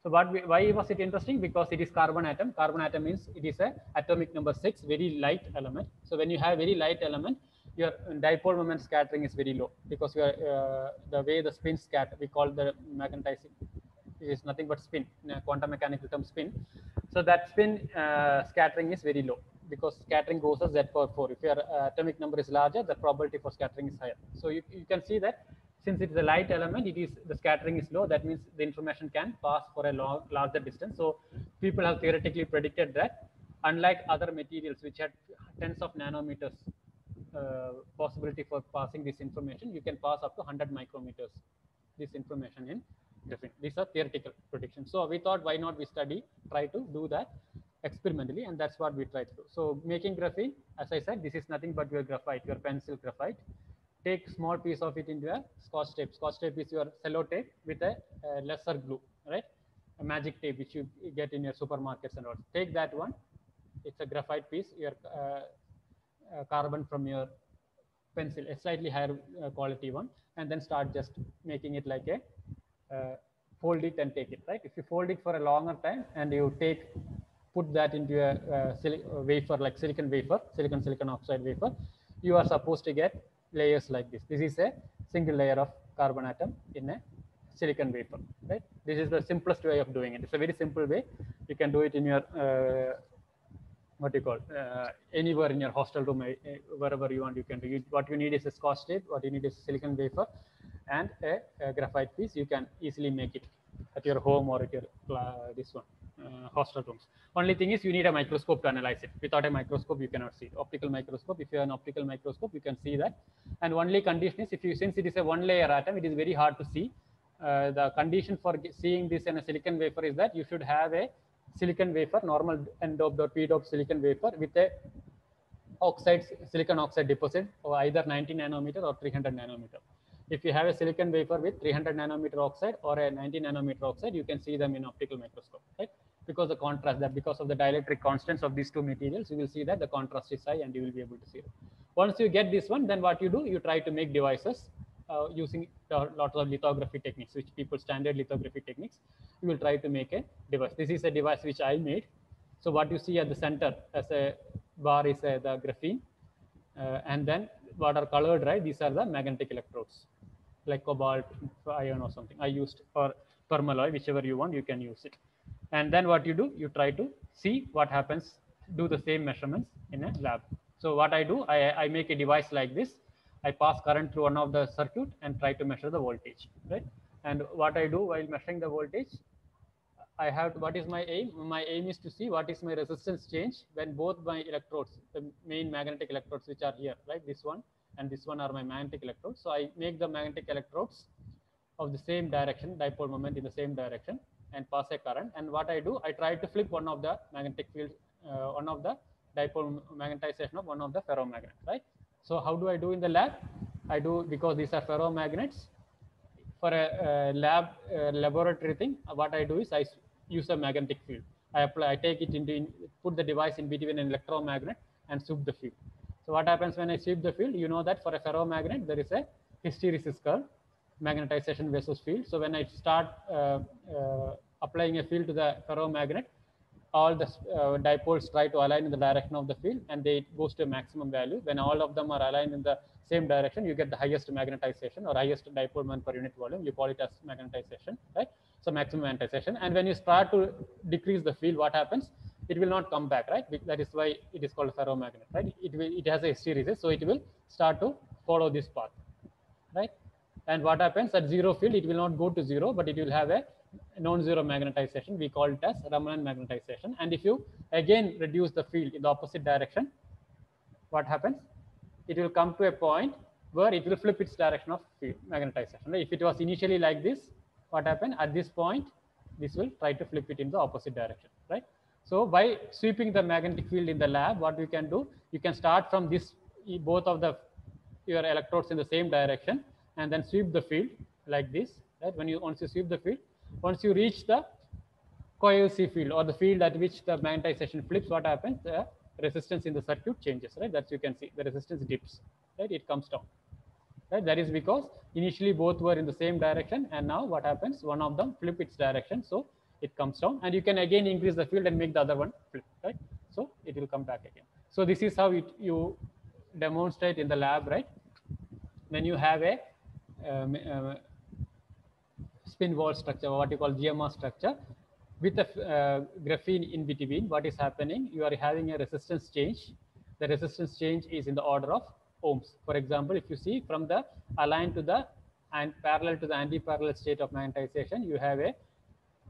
So why was it interesting? Because it is carbon atom. Carbon atom means it is a atomic number 6, very light element. So when you have very light element, your dipole moment scattering is very low, because you are, the way the spin scatter, we call the magnetizing, it is nothing but spin, quantum mechanical term spin. So that spin scattering is very low, because scattering goes as z power 4. If your atomic number is larger, the probability for scattering is higher. So you can see that since it is a light element, it is, the scattering is low. That means the information can pass for a larger distance. So people have theoretically predicted that, unlike other materials which had tens of nanometers possibility for passing this information, you can pass up to 100 micrometers this information in graphene. These are theoretical predictions. So we thought, why not we try to do that experimentally, and that's what we try to do. So making graphene, as I said, this is nothing but your graphite, your pencil graphite. Take small piece of it into a scotch tape. Scotch tape is your cello tape with a lesser glue, right? A magic tape which you get in your supermarkets and all. Take that one. It's a graphite piece. Your carbon from your pencil, a slightly higher quality one, and then start just making it like a fold it and take it, right? If you fold it for a longer time and you put that into a wafer, like silicon oxide wafer, you are supposed to get layers like this. This is a single layer of carbon atom in a silicon wafer, right? This is the simplest way of doing it. It's a very simple way. You can do it in your what you call anywhere in your hostel room, wherever you want, you can do it. What you need is a scotch tape, what you need is a silicon wafer and a graphite piece. You can easily make it at your home or at your this one hostel rooms. Only thing is you need a microscope to analyze it. Without a microscope you cannot see it. Optical microscope, if you have an optical microscope, you can see that. And only condition is, if you, since it is a one layer atom, it is very hard to see. The condition for seeing this in a silicon wafer is that you should have a silicon wafer, normal n-doped or p-doped silicon wafer with a silicon oxide deposit of either 90 nanometer or 300 nanometer. If you have a silicon wafer with 300 nanometer oxide or a 90 nanometer oxide, you can see them in optical microscope, right? Because the contrast, that because of the dielectric constants of these two materials, you will see that the contrast is high and you will be able to see it. Once you get this one, then what you do, you try to make devices using lots of lithography techniques, which people standard lithography techniques. You will try to make a device. This is a device which I made. So what you see at the center as a bar is the graphene, and then what are colored, right? These are the magnetic electrodes, like cobalt ion or something. I used, or permalloy, whichever you want, you can use it. And then what you do, you try to see what happens, do the same measurements in a lab. So what I do, I make a device like this. I pass current through one of the circuit and try to measure the voltage, right? And what I do while measuring the voltage, I have to, what is my aim? My aim is to see what is my resistance change when both my electrodes, the main magnetic electrodes which are here, right? This one and this one are my magnetic electrodes. So I make the magnetic electrodes of the same direction, dipole moment in the same direction, and pass a current. And what I do, I try to flip one of the magnetic fields, one of the dipole magnetization of one of the ferromagnet, right? So how do I do in the lab? I do, because these are ferromagnets, for a laboratory thing, what I do is I use a magnetic field. I take it into, put the device in between an electromagnet and sweep the field. So what happens when I sweep the field? You know that for a ferromagnet, there is a hysteresis curve, magnetization versus field. So when I start applying a field to the ferromagnet, all the dipoles try to align in the direction of the field, and it goes to a maximum value. When all of them are aligned in the same direction, you get the highest magnetization or highest dipole moment per unit volume. You call it as magnetization, right? So maximum magnetization. And when you start to decrease the field, what happens? It will not come back, right? That is why it is called a ferromagnet, right? It has a hysteresis, so it will start to follow this path, right? And what happens at zero field, it will not go to zero, but it will have a non-zero magnetization. We call it as Raman magnetization. And if you again reduce the field in the opposite direction, what happens? It will come to a point where it will flip its direction of field magnetization. Right? If it was initially like this, what happened at this point? This will try to flip it in the opposite direction, right? So by sweeping the magnetic field in the lab, what you can do, you can start from this, both of the your electrodes in the same direction, and then sweep the field like this, right? When you once you sweep the field, once you reach the coercive field or the field at which the magnetization flips, what happens? The resistance in the circuit changes, right? That you can see the resistance dips, right? It comes down, right? That is because initially both were in the same direction, and now what happens? One of them flip its direction, so it comes down, and you can again increase the field and make the other one flip, right? So it will come back again. So this is how you demonstrate in the lab, right? When you have a spin wall structure, what you call GMR structure, with a graphene in between, what is happening? You are having a resistance change. The resistance change is in the order of ohms. For example, if you see from the aligned to the and parallel to the anti-parallel state of magnetization, you have a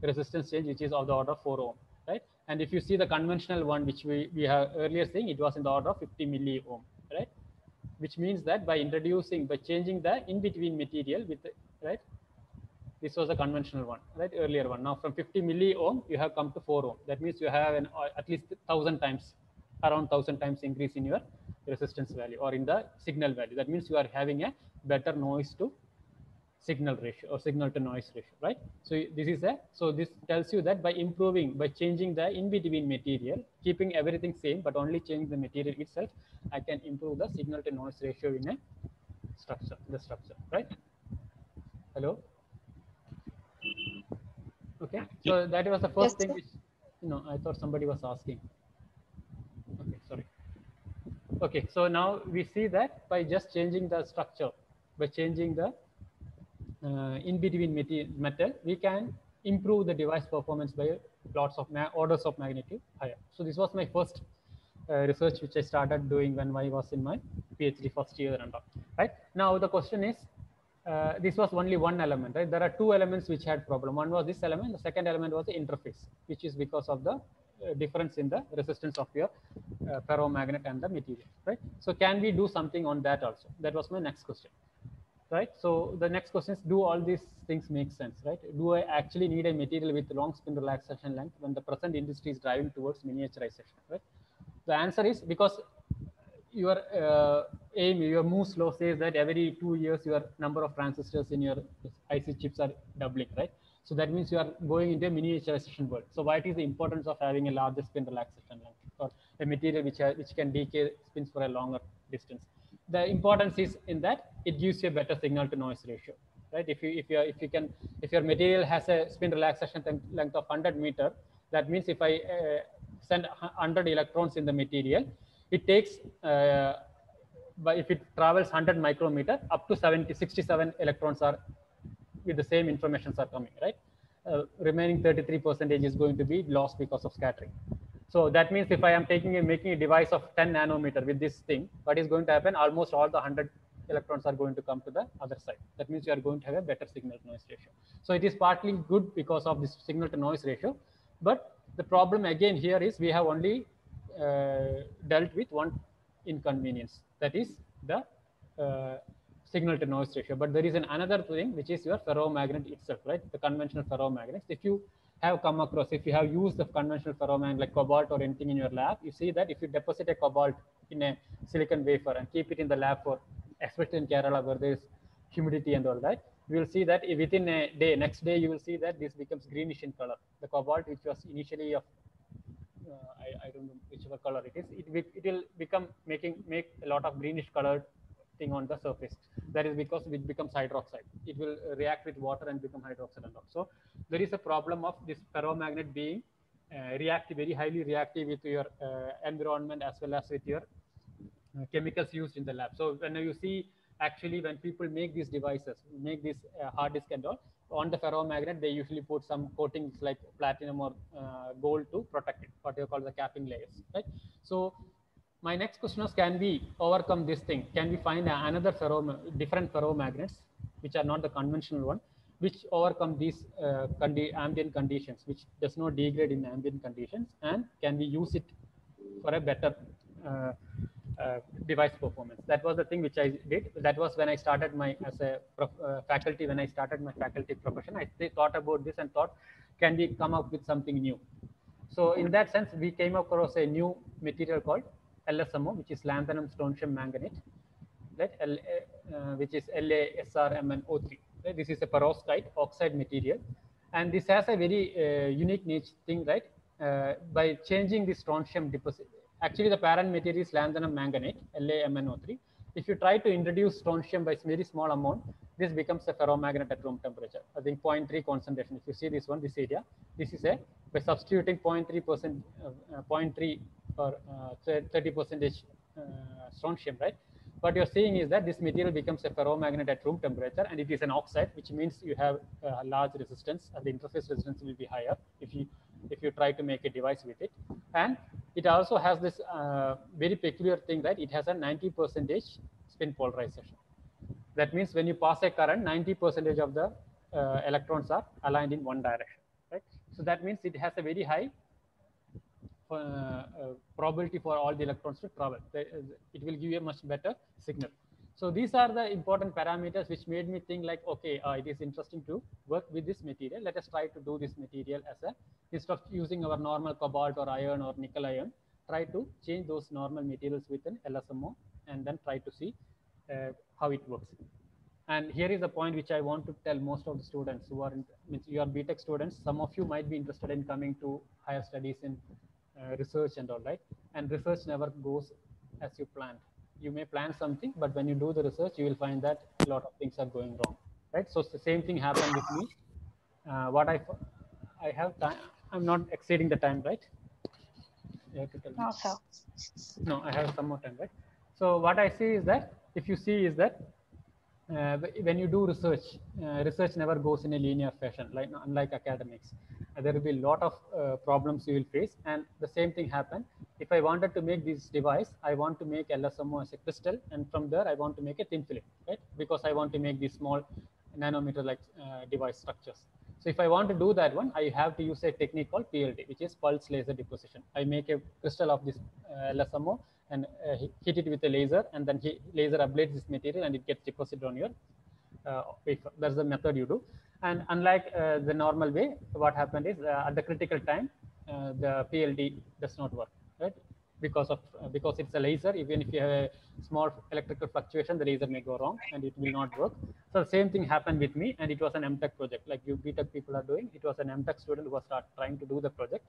resistance change which is of the order of 4 ohm, right? And if you see the conventional one, which we have earlier saying, it was in the order of 50 milli ohm, right? Which means that by changing the in-between material with, right? This was a conventional one, right? Earlier one. Now from 50 milli ohm, you have come to 4 ohm. That means you have an at least 1,000 times, around 1,000 times increase in your resistance value or in the signal value. That means you are having a better noise to signal ratio or signal to noise ratio, right? So this is this tells you that by changing the in-between material, keeping everything same, but only changing the material itself, I can improve the signal to noise ratio in a structure, right? Hello? Okay, so that was the first thing which, I thought somebody was asking. Okay, sorry. Okay, so now we see that by just changing the structure, by changing the in between metal, we can improve the device performance by lots of orders of magnitude higher. So this was my first research which I started doing when I was in my PhD first year and all. Right now the question is, this was only one element, right? There are two elements which had problem. One was this element. The second element was the interface, which is because of the difference in the resistance of your ferromagnet and the material, right? So can we do something on that also? That was my next question, right? So the next question is, do all these things make sense, right? Do I actually need a material with long spin relaxation length when the present industry is driving towards miniaturization, right? The answer is because your your Moore's law says that every 2 years your number of transistors in your IC chips are doubling, right? So that means you are going into a miniaturization world. So what is the importance of having a larger spin relaxation length or a material which can decay spins for a longer distance? The importance is in that it gives you a better signal to noise ratio, right? If your material has a spin relaxation length of 100 meter, that means if I send 100 electrons in the material, it takes but if it travels 100 micrometer, up to 67 electrons are with the same informations are coming, right? Remaining 33% is going to be lost because of scattering. So that means if I am making a device of 10 nanometer with this thing, what is going to happen? Almost all the 100 electrons are going to come to the other side. That means you are going to have a better signal to noise ratio. So it is partly good because of this signal to noise ratio. But the problem again here is we have only dealt with one inconvenience, that is the signal to noise ratio. But there is another thing, which is your ferromagnet itself, right? The conventional ferromagnets. If you have used the conventional ferromagnet like cobalt or anything in your lab, you see that if you deposit a cobalt in a silicon wafer and keep it in the lab for, especially in Kerala where there is humidity and all that, you will see that within a day, next day, you will see that this becomes greenish in color. The cobalt, which was initially of I don't know whichever color it is, it will become make a lot of greenish colored thing on the surface. That is because it becomes hydroxide. It will react with water and become hydroxide and all. So there is a problem of this ferromagnet being very highly reactive with your environment as well as with your chemicals used in the lab. So when you see, actually when people make these devices, make this hard disk and all, on the ferromagnet, they usually put some coatings like platinum or gold to protect it, what you call the capping layers, right? So my next question is, can we overcome this thing? Can we find another different ferromagnets, which are not the conventional one, which overcome these ambient conditions, which does not degrade in ambient conditions, and can we use it for a better device performance. That was the thing which I did. That was when I started my as a faculty. When I started my faculty profession, I thought about this and thought, can we come up with something new? So in that sense, we came across a new material called LSMO, which is lanthanum strontium manganate, right? Which is LaSrMnO3. Right? This is a perovskite oxide material, and this has a very unique niche thing, right? By changing the strontium deposit, actually the parent material is lanthanum manganate, LaMnO3. If you try to introduce strontium by very small amount, this becomes a ferromagnet at room temperature. I think 0.3 concentration. If you see this one, this area, this is a, by substituting 0.3%, 0.3 or 30 percentage strontium, right? What you're seeing is that this material becomes a ferromagnet at room temperature, and it is an oxide, which means you have large resistance, and the interface resistance will be higher if you try to make a device with it. And it also has this very peculiar thing, that it has a 90% spin polarization. That means when you pass a current, 90% of the electrons are aligned in one direction, right? So that means it has a very high probability for all the electrons to travel. It will give you a much better signal. So these are the important parameters which made me think like, okay, it is interesting to work with this material. Let us try to do this material as a, instead of using our normal cobalt or iron or nickel ion, try to change those normal materials with an LSMO and then try to see how it works. And here is the point which I want to tell most of the students who are in, you are BTech students. Some of you might be interested in coming to higher studies in research and all, right? And research never goes as you planned. You may plan something, but when you do the research, you will find that a lot of things are going wrong, right? So the same thing happened with me. What I have time. I'm not exceeding the time, right? You have to tell me. No, sir. No, I have some more time, right? So what I see is that, if you see is that when you do research, research never goes in a linear fashion, like unlike academics. There will be a lot of problems you will face, and the same thing happened. If I wanted to make this device, I want to make LSMO as a crystal, and from there I want to make a thin film, right? Because I want to make these small nanometer-like device structures. So if I want to do that one, I have to use a technique called PLD, which is pulse laser deposition. I make a crystal of this LSMO and hit it with a laser, and then laser ablates this material and it gets deposited on your wafer. That's the method you do. And unlike the normal way, what happened is at the critical time, the PLD does not work, right? Because it's a laser. Even if you have a small electrical fluctuation, the laser may go wrong and it will not work. So the same thing happened with me, and it was an MTech project like you BTech people are doing. It was an MTech student who was trying to do the project,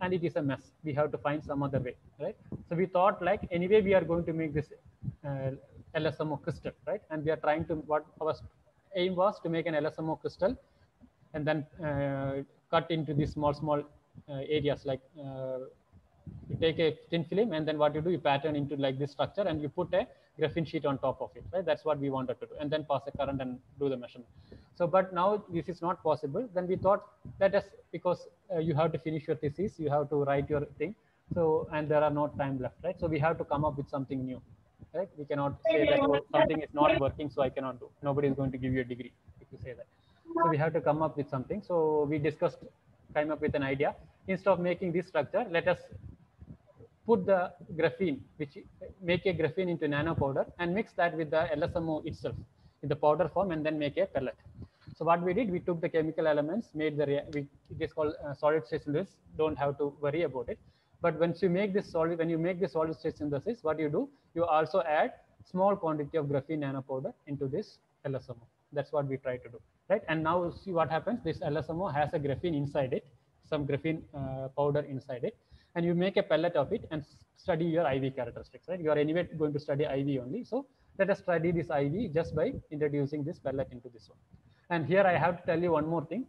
and it is a mess. We have to find some other way, right? So we thought like, anyway, we are going to make this LSMO crystal, right? And we are trying to, what our aim was to make an LSMO crystal and then cut into these small areas, like you take a thin film, and then what you do, you pattern into like this structure, and you put a graphene sheet on top of it, right? That's what we wanted to do, and then pass a current and do the measurement. So, but now this is not possible. Then we thought, let us, because you have to finish your thesis, you have to write your thing. So, and there are no time left, right? So we have to come up with something new, right? We cannot say that, oh, something is not working, so I cannot do. Nobody is going to give you a degree if you say that. So we have to come up with something. So we discussed, came up with an idea. Instead of making this structure, let us put the graphene, make a graphene into nano powder and mix that with the LSMO itself in the powder form, and then make a pellet. So what we did, we took the chemical elements, made the, it is called solid state synthesis. Don't have to worry about it. But once you make this solid, when you make this solid state synthesis, what you do, you also add small quantity of graphene nano powder into this LSMO. That's what we try to do, right? And now see what happens. This LSMO has a graphene inside it, some graphene powder inside it, and you make a pellet of it and study your IV characteristics, right? You are anyway going to study IV only. So let us study this IV just by introducing this pellet into this one. And here I have to tell you one more thing.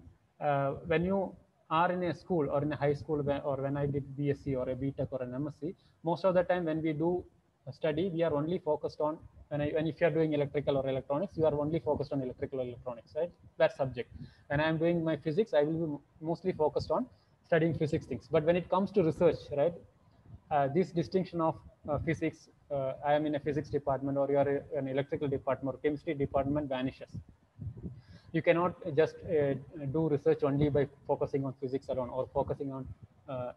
When you are in a school or in a high school, or when I did BSc or a BTech or an MSc, most of the time when we do a study, we are only focused on, when if you are doing electrical or electronics, you are only focused on electrical or electronics, right? That subject. When I am doing my physics, I will be mostly focused on studying physics things. But when it comes to research, right, this distinction of physics, I am in a physics department, or you are an electrical department or chemistry department, vanishes. You cannot just do research only by focusing on physics alone or focusing on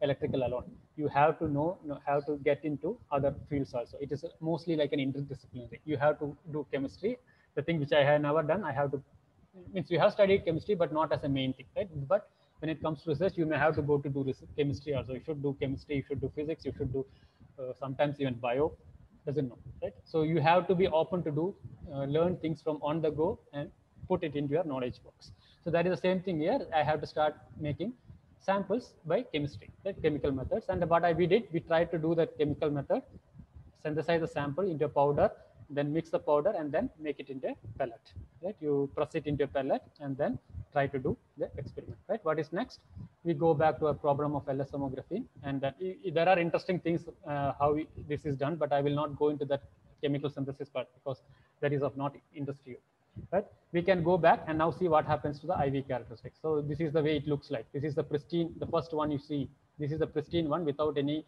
electrical alone. you have to know how to get into other fields also. It is mostly like an interdisciplinary. You have to do chemistry. The thing which I have never done, I have to, means you have studied chemistry, but not as a main thing, right? But when it comes to research, you may have to go to do chemistry also. You should do chemistry, you should do physics, you should do sometimes even bio, doesn't know, right? So you have to be open to do, learn things from on the go and put it into your knowledge box. So that is the same thing here. I have to start making samples by chemistry, right? Chemical methods. And what we did, we tried to do that chemical method, synthesize the sample into a powder, then mix the powder and then make it into a pellet, right? You press it into a pellet and then try to do the experiment, right? What is next? We go back to a problem of LSMography, and then there are interesting things how this is done, but I will not go into that chemical synthesis part because that is of not interest to you, right? We can go back and now see what happens to the IV characteristics. So this is the way it looks like. This is the pristine, the first one you see. This is the pristine one without any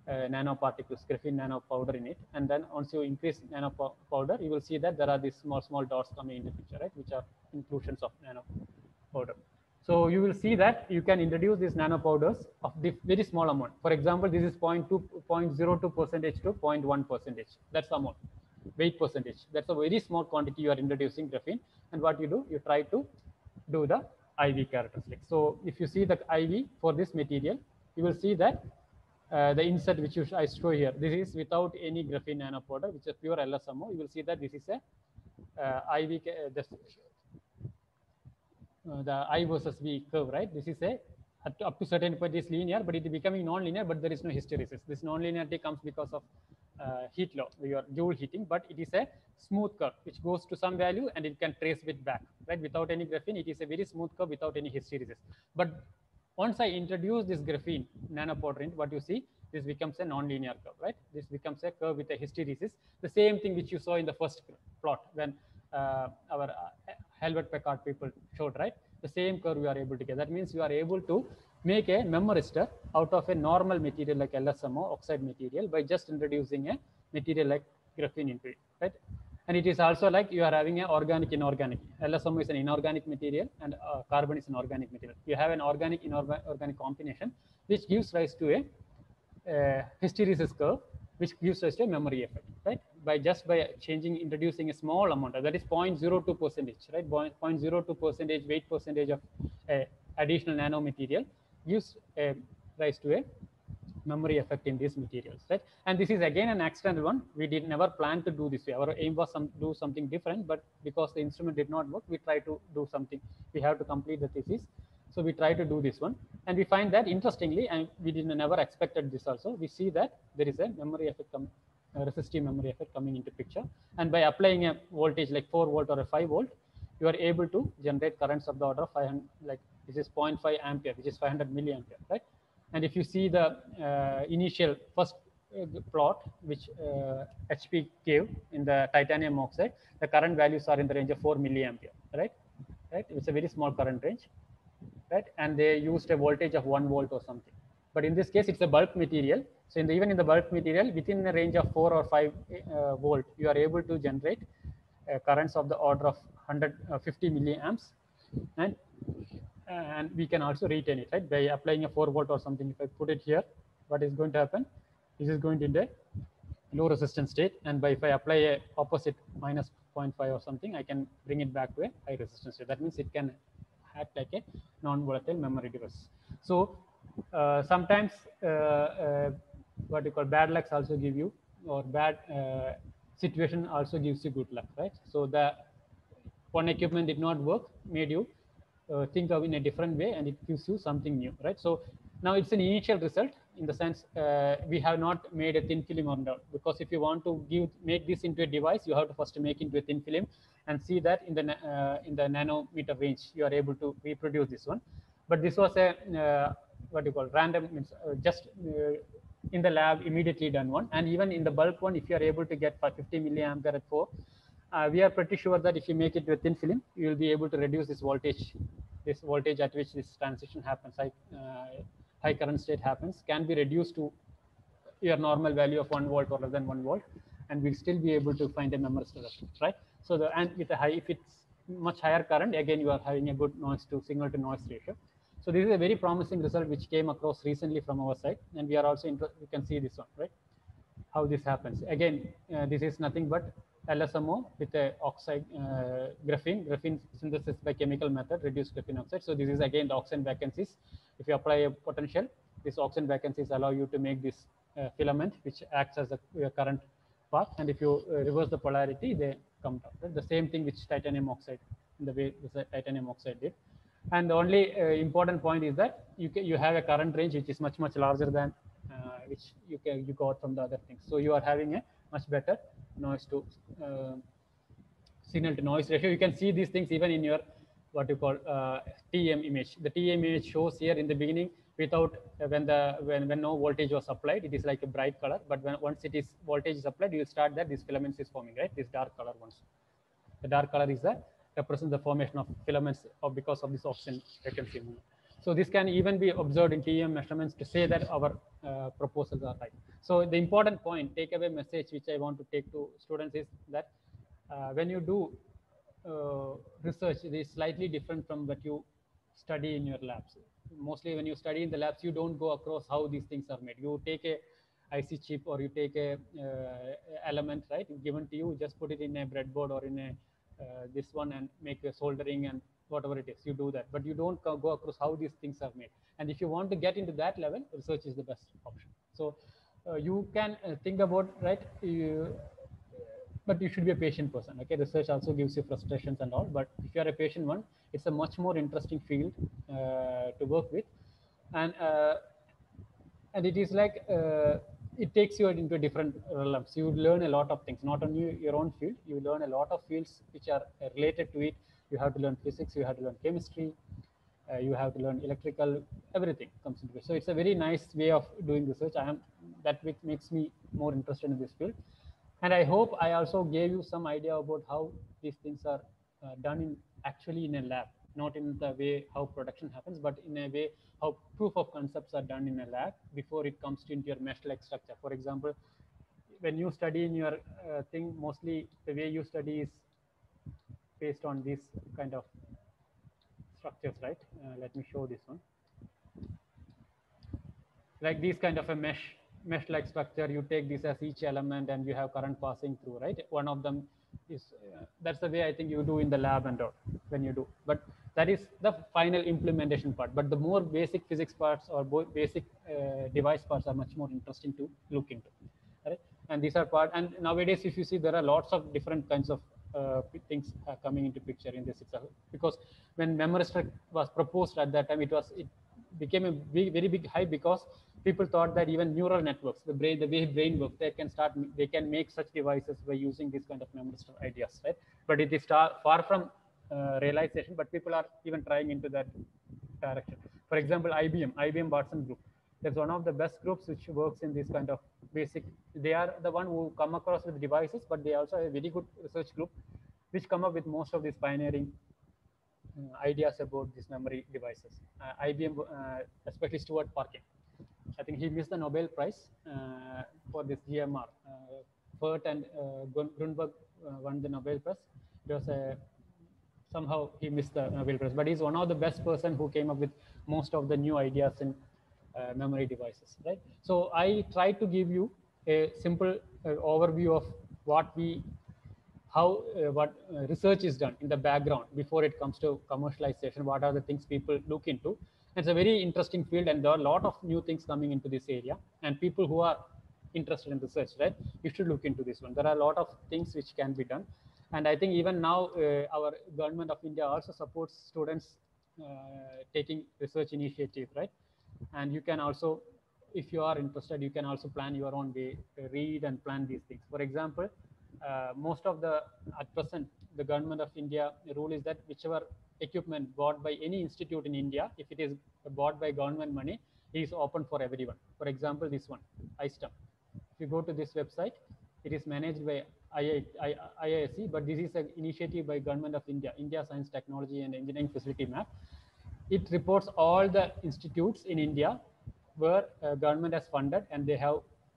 nanoparticles, graphene nano powder in it. And then once you increase nano powder, you will see that there are these small dots coming in the picture, right? Which are inclusions of nano powder. So you will see that you can introduce these nano powders of the very small amount. For example, this is 0.02 percentage to 0.1 percentage. That's the amount, weight percentage. That's a very small quantity you are introducing graphene. And what you do, you try to do the IV characteristics. So if you see the IV for this material, you will see that the insert which I show here, this is without any graphene nanopowder, which is pure LSMO. You will see that this is a IV, the I versus V curve, right? This is a up to certain point is linear, but it is becoming non-linear, but there is no hysteresis. This non-linearity comes because of heat law, your Joule heating, but it is a smooth curve which goes to some value and it can trace it back, right? Without any graphene, it is a very smooth curve without any hysteresis. But once I introduce this graphene nanopowder in, what you see, this becomes a non-linear curve, right? This becomes a curve with a hysteresis. The same thing which you saw in the first plot when our Helvert Packard people showed, right? The same curve you are able to get. That means you are able to make a memoristor out of a normal material like LSMO, oxide material, by just introducing a material like graphene into it, right? And it is also like you are having an organic inorganic. LSMO is an inorganic material and carbon is an organic material. You have an organic inorganic combination which gives rise to a hysteresis curve, which gives us a memory effect, right? By changing, introducing a small amount, that is 0.02 percentage, right? 0.02 percentage weight percentage of additional nanomaterial gives a rise to a memory effect in these materials, right? And this is again an accidental one. We did never plan to do this way. Our aim was do something different, but because the instrument did not work, we try to do something. We have to complete the thesis. So we try to do this one, and we find that interestingly, and we didn't never expected this also. We see that there is a memory effect, resistive memory effect coming into picture, and by applying a voltage like 4 volt or a 5 volt, you are able to generate currents of the order of 500, like this is 0.5 ampere, which is 500 milliampere, right? And if you see the initial first plot which HP gave in the titanium oxide, the current values are in the range of 4 milliampere, right? Right, it's a very small current range, right? And they used a voltage of 1 volt or something. But in this case, it's a bulk material. So even in the bulk material, within a range of 4 or 5 volt, you are able to generate currents of the order of 150 milliamps, and we can also retain it, right? By applying a 4 volt or something. If I put it here, what is going to happen? This is going to be a low resistance state, and if I apply a opposite minus 0.5 or something, I can bring it back to a high resistance state. That means it can act like a non-volatile memory device. So sometimes what you call bad lucks also give you, or bad situation also gives you good luck, right? So the one equipment did not work, made you think of in a different way, and it gives you something new, right? So now it's an initial result in the sense we have not made a thin film on that, because if you want to make this into a device, you have to first make into a thin film and see that in the nanometer range you are able to reproduce this one. But this was a what you call random, means just in the lab immediately done one. And even in the bulk one, if you are able to get 50 milliampere at 4, we are pretty sure that if you make it to a thin film, you will be able to reduce this voltage at which this transition happens, high current state happens, can be reduced to your normal value of 1 volt or less than 1 volt, and we'll still be able to find a memoristor response, right? So and with a high, if it's much higher current, again you are having a good noise to signal to noise ratio. So this is a very promising result which came across recently from our side, and we are also you can see this one, right? How this happens. Again, this is nothing but LSMO with a oxide graphene synthesis by chemical method, reduced graphene oxide. So this is again the oxygen vacancies. If you apply a potential, these oxygen vacancies allow you to make this filament, which acts as a current path. And if you reverse the polarity, they come down. Right? The same thing which titanium oxide, in the way the titanium oxide did. And the only important point is that you have a current range which is much larger than which you got from the other things. So you are having a much better noise to signal to noise ratio. You can see these things even in your what you call TEM image. The TEM image shows here in the beginning without when no voltage was applied, it is like a bright color. But when once it is voltage is applied, you will start that these filaments is forming, right? This dark color ones. The dark color is the represents the formation of filaments because of this oxygen vacancy movement. So this can even be observed in TEM measurements to say that our proposals are right. So the important point, takeaway message which I want to take to students is that when you do research, it is slightly different from what you study in your labs. Mostly when you study in the labs, you don't go across how these things are made. You take a IC chip or you take a element, right, given to you, just put it in a breadboard or in a this one and make a soldering and whatever it is, you do that. But you don't go across how these things are made. And if you want to get into that level, research is the best option. So you can think about, right, but you should be a patient person. Okay, research also gives you frustrations and all, but if you are a patient one, it's a much more interesting field to work with. And it is like it takes you into different realms. You learn a lot of things, not only your own field, you learn a lot of fields which are related to it. You have to learn physics, you have to learn chemistry, you have to learn electrical, everything comes into it. So it's a very nice way of doing research. That makes me more interested in this field. And I hope I also gave you some idea about how these things are done actually in a lab, not in the way how production happens, but in a way how proof of concepts are done in a lab before it comes into your mesh-like structure. For example, when you study in your thing, mostly the way you study is based on these kind of structures, right? Let me show this one. Like these kind of a mesh-like structure, you take this as each element and you have current passing through, right? One of them is, that's the way I think you do in the lab and all when you do. But that is the final implementation part. But the more basic physics parts or basic device parts are much more interesting to look into, right? And these are part, and nowadays, if you see, there are lots of different kinds of things coming into picture in this itself. Because when memristor was proposed at that time, it became a very big hype because people thought that even neural networks, the way brain works, they can make such devices by using this kind of memristor ideas, right? But it is far from realization, but people are even trying into that direction. For example, IBM Watson Group. That's one of the best groups which works in this kind of basic. They are the one who come across with devices, but they also have a very good research group which come up with most of these pioneering ideas about these memory devices. IBM, especially Stuart Parkin, I think he missed the Nobel Prize for this GMR. Fert and Grunberg won the Nobel Prize. It was somehow he missed the Nobel Prize, but he's one of the best person who came up with most of the new ideas in memory devices, right? So I try to give you a simple overview of what research is done in the background before it comes to commercialization. What are the things people look into? It's a very interesting field, and there are a lot of new things coming into this area. And people who are interested in research, right, you should look into this one. There are a lot of things which can be done, and I think even now our government of India also supports students taking research initiative, right? And you can also, if you are interested, you can also plan your own way, read and plan these things. For example, most of at present, the government of India, the rule is that whichever equipment bought by any institute in India, if it is bought by government money, it is open for everyone. For example, this one, iSTEM. If you go to this website, it is managed by IISc, but this is an initiative by government of India, India Science, Technology and Engineering Facility Map. It reports all the institutes in India where government has funded and they have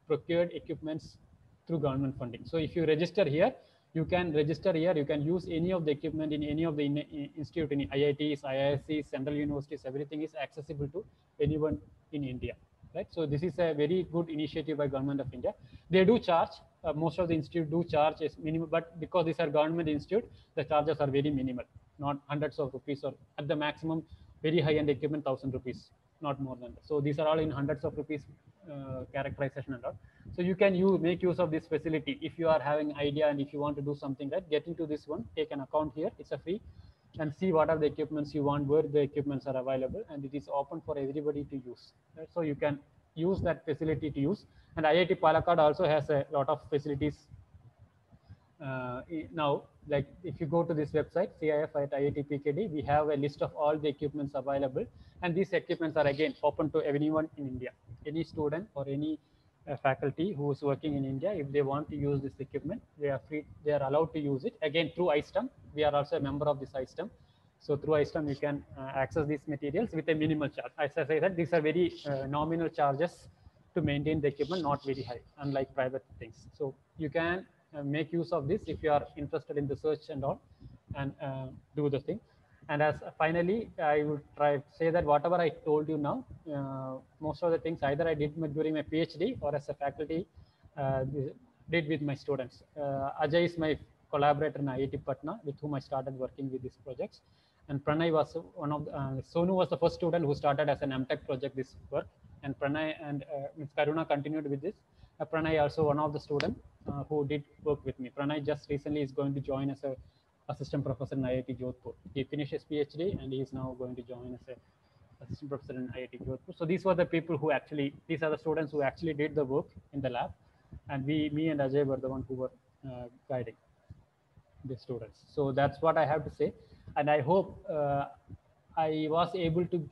procured equipments through government funding. So if you register here, You can register here. You can use any of the equipment in any of the institute, in IITs, IIScs, central universities. Everything is accessible to anyone in India, right? So this is a very good initiative by Government of India. They do charge. Most of the institute do charge is minimum, but because these are government institute, the charges are very minimal, not hundreds of rupees, or at the maximum, very high-end equipment, 1,000 rupees, not more than that. So these are all in hundreds of rupees characterization and all. So you can make use of this facility if you are having idea and if you want to do something, right? Get into this one, take an account here, it's a free, and see what are the equipments you want, where the equipments are available, and it is open for everybody to use, right? So you can use that facility to use. And IIT Palakkad also has a lot of facilities now. Like if you go to this website, CIF at IIT PKD, we have a list of all the equipments available, and these equipments are again open to anyone in India, any student or any faculty who is working in India. If they want to use this equipment, they are free, they are allowed to use it, again through iSTEM. We are also a member of this iSTEM. So through iSTEM, you can access these materials with a minimal charge. As I said, these are very nominal charges to maintain the equipment, not very high, unlike private things. So you can make use of this if you are interested in research and all, and do the thing. And as finally, I would try to say that whatever I told you now, most of the things either I did during my PhD or as a faculty did with my students. Ajay is my collaborator in IIT Patna, with whom I started working with these projects. And Pranay was one of Sonu was the first student who started as an MTech project this work. And Pranay and Ms. Karuna continued with this. Pranay also one of the students who did work with me. Pranay just recently is going to join as a assistant professor in IIT Jodhpur. He finished his PhD and he is now going to join as a assistant professor in IIT Jodhpur. So these were the people who actually, these are the students who actually did the work in the lab, and me and Ajay were the ones who were guiding the students. So that's what I have to say, and I hope I was able to,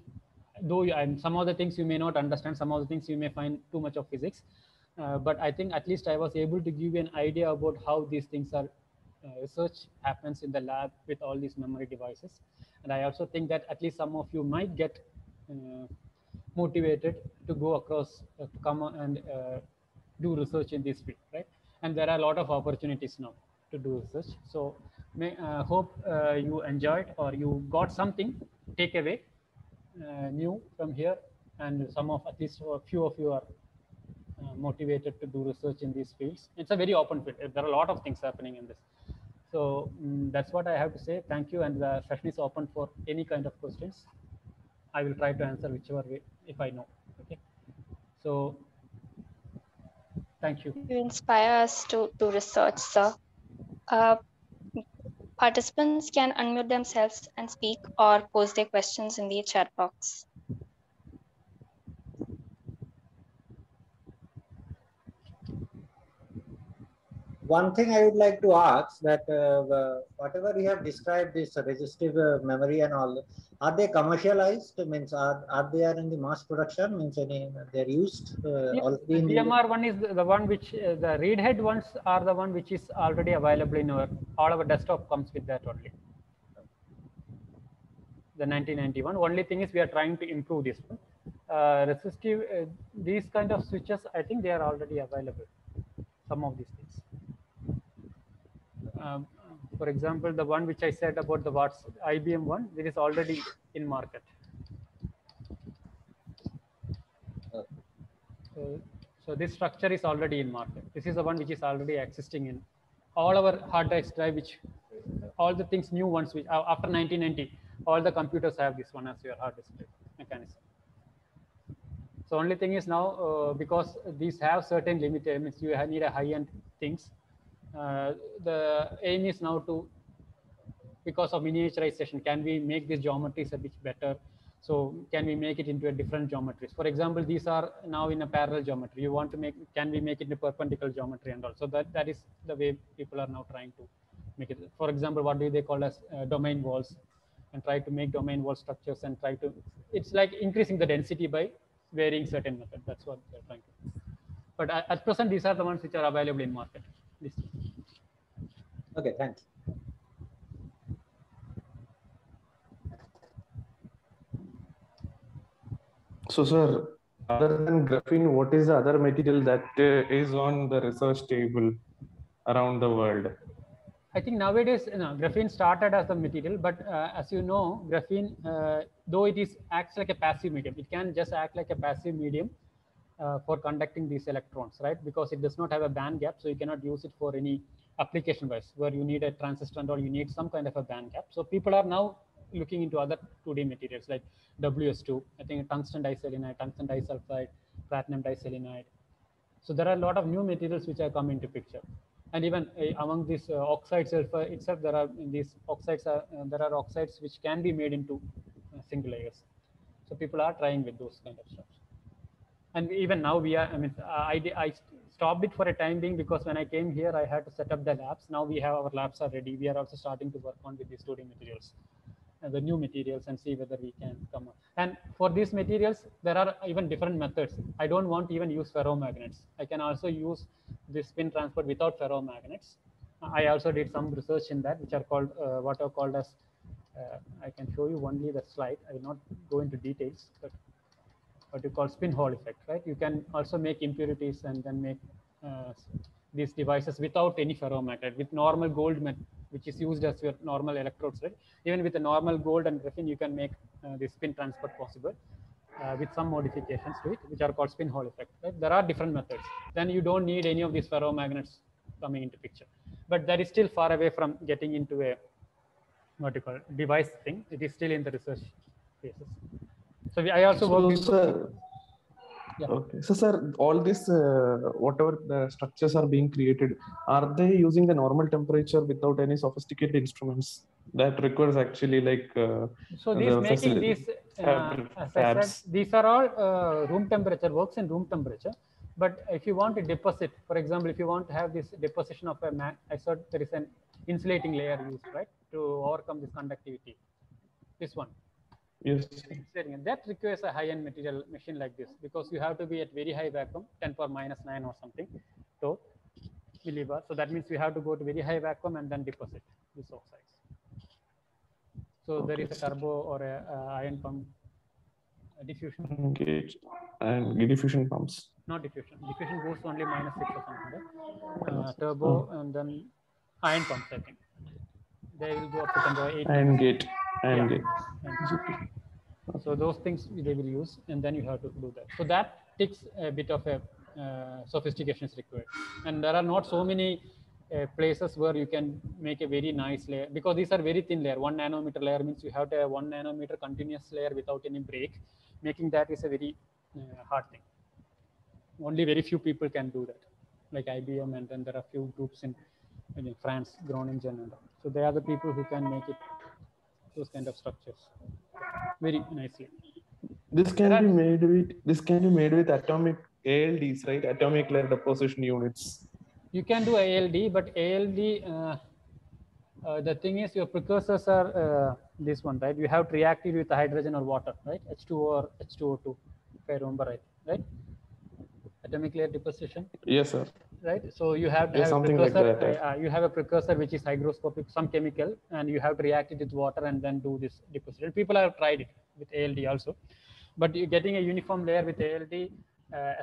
though some of the things you may not understand, some of the things you may find too much of physics, but I think at least I was able to give you an idea about how these things are. Research happens in the lab with all these memory devices, and I also think that at least some of you might get motivated to go across, to come and do research in this field, right? And there are a lot of opportunities now to do research. So hope you enjoyed or you got something take away new from here, and some of, at least a few of you are motivated to do research in these fields. It's a very open field. There are a lot of things happening in this. So that's what I have to say. Thank you, and the session is open for any kind of questions. I will try to answer whichever way if I know. Okay. So thank you. You inspire us to do research, sir. Participants can unmute themselves and speak or post their questions in the chat box. One thing I would like to ask that whatever you have described, this resistive memory and all, are they commercialized? Means are they in the mass production? Means they're used already? The DMR one is the one which the read head ones are the one which is already available in all our desktop comes with that only. The 1991. Only thing is we are trying to improve this one. Resistive, these kind of switches, I think they are already available. Some of these things. For example, the one which I said about the Watts IBM one, it is already in market. So this structure is already in market. This is the one which is already existing in all our hard disk drive, which all the things new ones which after 1990, all the computers have this one as your hard disk drive mechanism. So only thing is now because these have certain limitations, you need a high-end things. The aim is now to, because of miniaturization, can we make these geometries a bit better? So can we make it into a different geometries? For example, these are now in a parallel geometry. You want to make, can we make it in a perpendicular geometry and all? So that is the way people are now trying to make it. For example, what do they call as domain walls, and try to make domain wall structures and try to, it's like increasing the density by varying certain method. That's what they're trying to do. But at present, these are the ones which are available in market. Okay, thanks. So, sir, other than graphene, what is the other material that is on the research table around the world? I think nowadays, graphene started as the material, but as you know, graphene, though it acts like a passive medium, it can just act like a passive medium for conducting these electrons, right? Because it does not have a band gap, so you cannot use it for any application wise where you need a transistor or you need some kind of a band gap. So people are now looking into other 2D materials like WS2, I think tungsten diselenide, tungsten disulfide, platinum diselenide. So there are a lot of new materials which are come into picture. And even among these oxides itself, there are these oxides. There are oxides which can be made into single layers. So people are trying with those kind of stuff. And even now we are. I mean, I stopped it for a time being because when I came here, I had to set up the labs. Now we have our labs are ready. We are also starting to work on with these 2D materials, the new materials, and see whether we can come up. And for these materials, there are even different methods. I don't want to even use ferromagnets. I can also use this spin transport without ferromagnets. I also did some research in that, which are called what are called as. I can show you only the slide. I will not go into details, but what you call spin Hall effect, right? You can also make impurities and then make these devices without any ferromagnet with normal gold which is used as your normal electrodes, right? Even with the normal gold and graphene, you can make the spin transport possible with some modifications to it, which are called spin Hall effect, right? There are different methods. Then you don't need any of these ferromagnets coming into picture, but that is still far away from getting into a what you call device thing. It is still in the research phases. So I also work with. Yeah. Okay. So, sir, all this, whatever the structures are being created, are they using the normal temperature without any sophisticated instruments that requires actually like? So these making these, as I said, these are all room temperature, works in room temperature. But if you want to deposit, for example, if you want to have this deposition of a I said there is an insulating layer used, right, to overcome this conductivity. This one. Yes. That requires a high-end material machine like this because you have to be at very high vacuum, 10⁻⁹ or something, so millibar. So that means you have to go to very high vacuum and then deposit these oxides. So there is a turbo or a ion pump, a diffusion. Engaged and diffusion pumps. Not diffusion. Diffusion goes only -6 or something. Right? Turbo and then ion pumps, I think. They will go up to 10⁸. And gate. And gate. So those things they will use, and then you have to do that. So that takes a bit of a sophistication is required, and there are not so many places where you can make a very nice layer because these are very thin layer. 1 nanometer layer means you have to have 1 nanometer continuous layer without any break. Making that is a very hard thing. Only very few people can do that, like IBM, and then there are few groups in France, Groningen, and so they are the people who can make it those kind of structures very nicely. This can be made with atomic ALDs, right? Atomic layer deposition units. You can do ALD, but ALD the thing is your precursors are this one, right? You have to react it with hydrogen or water, right? H2 or H2O2, if I remember right? Atomic layer deposition. Yes, sir. Right. So you have to have a precursor. Like that, you have a precursor which is hygroscopic, some chemical, and you have to react it with water and then do this deposition. People have tried it with ALD also, but you're getting a uniform layer with ALD,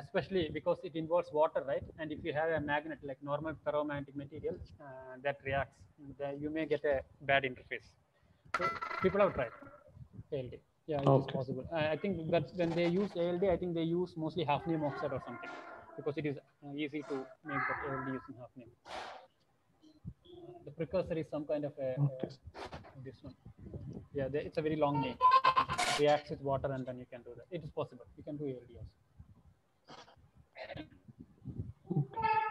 especially because it involves water, right? And if you have a magnet like normal ferromagnetic material that reacts, then you may get a bad interface. So people have tried ALD. Yeah, it is possible. I think that when they use ALD, I think they use mostly hafnium oxide or something because it is easy to make that ALD using hafnium. The precursor is some kind of a this one. Yeah, it's a very long name. It reacts with water and then you can do that. It is possible. You can do ALD also.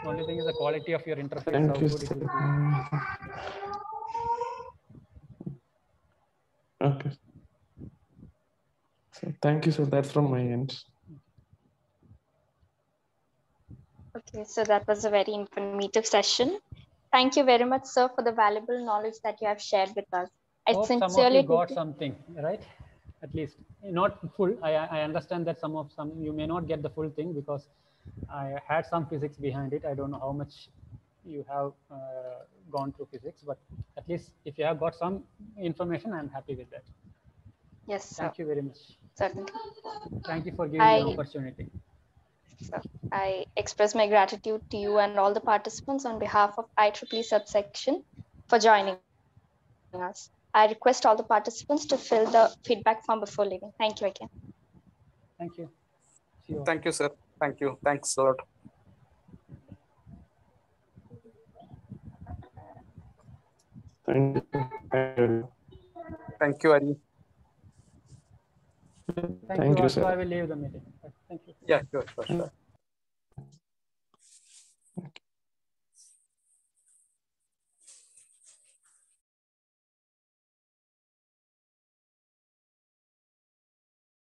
Only thing is the quality of your interface. How good it will be. Okay. So thank you, sir. That's from my end. Okay, so that was a very informative session. Thank you very much, sir, for the valuable knowledge that you have shared with us. I sincerely some of you got something, right? At least not full. I understand that some you may not get the full thing because I had some physics behind it. I don't know how much you have gone through physics, but at least if you have got some information, I'm happy with that. Yes, sir. Thank you very much. Certainly. Thank you for giving me the opportunity. So I express my gratitude to you and all the participants on behalf of IEEE subsection. for joining us. I request all the participants to fill the feedback form before leaving. Thank you again. Thank you. See you all. Thank you, sir. Thank you. Thanks a lot. Thank you. Thank you, Ari. Thank you. Sir. So I will leave the meeting. Thank you. Yeah, sure.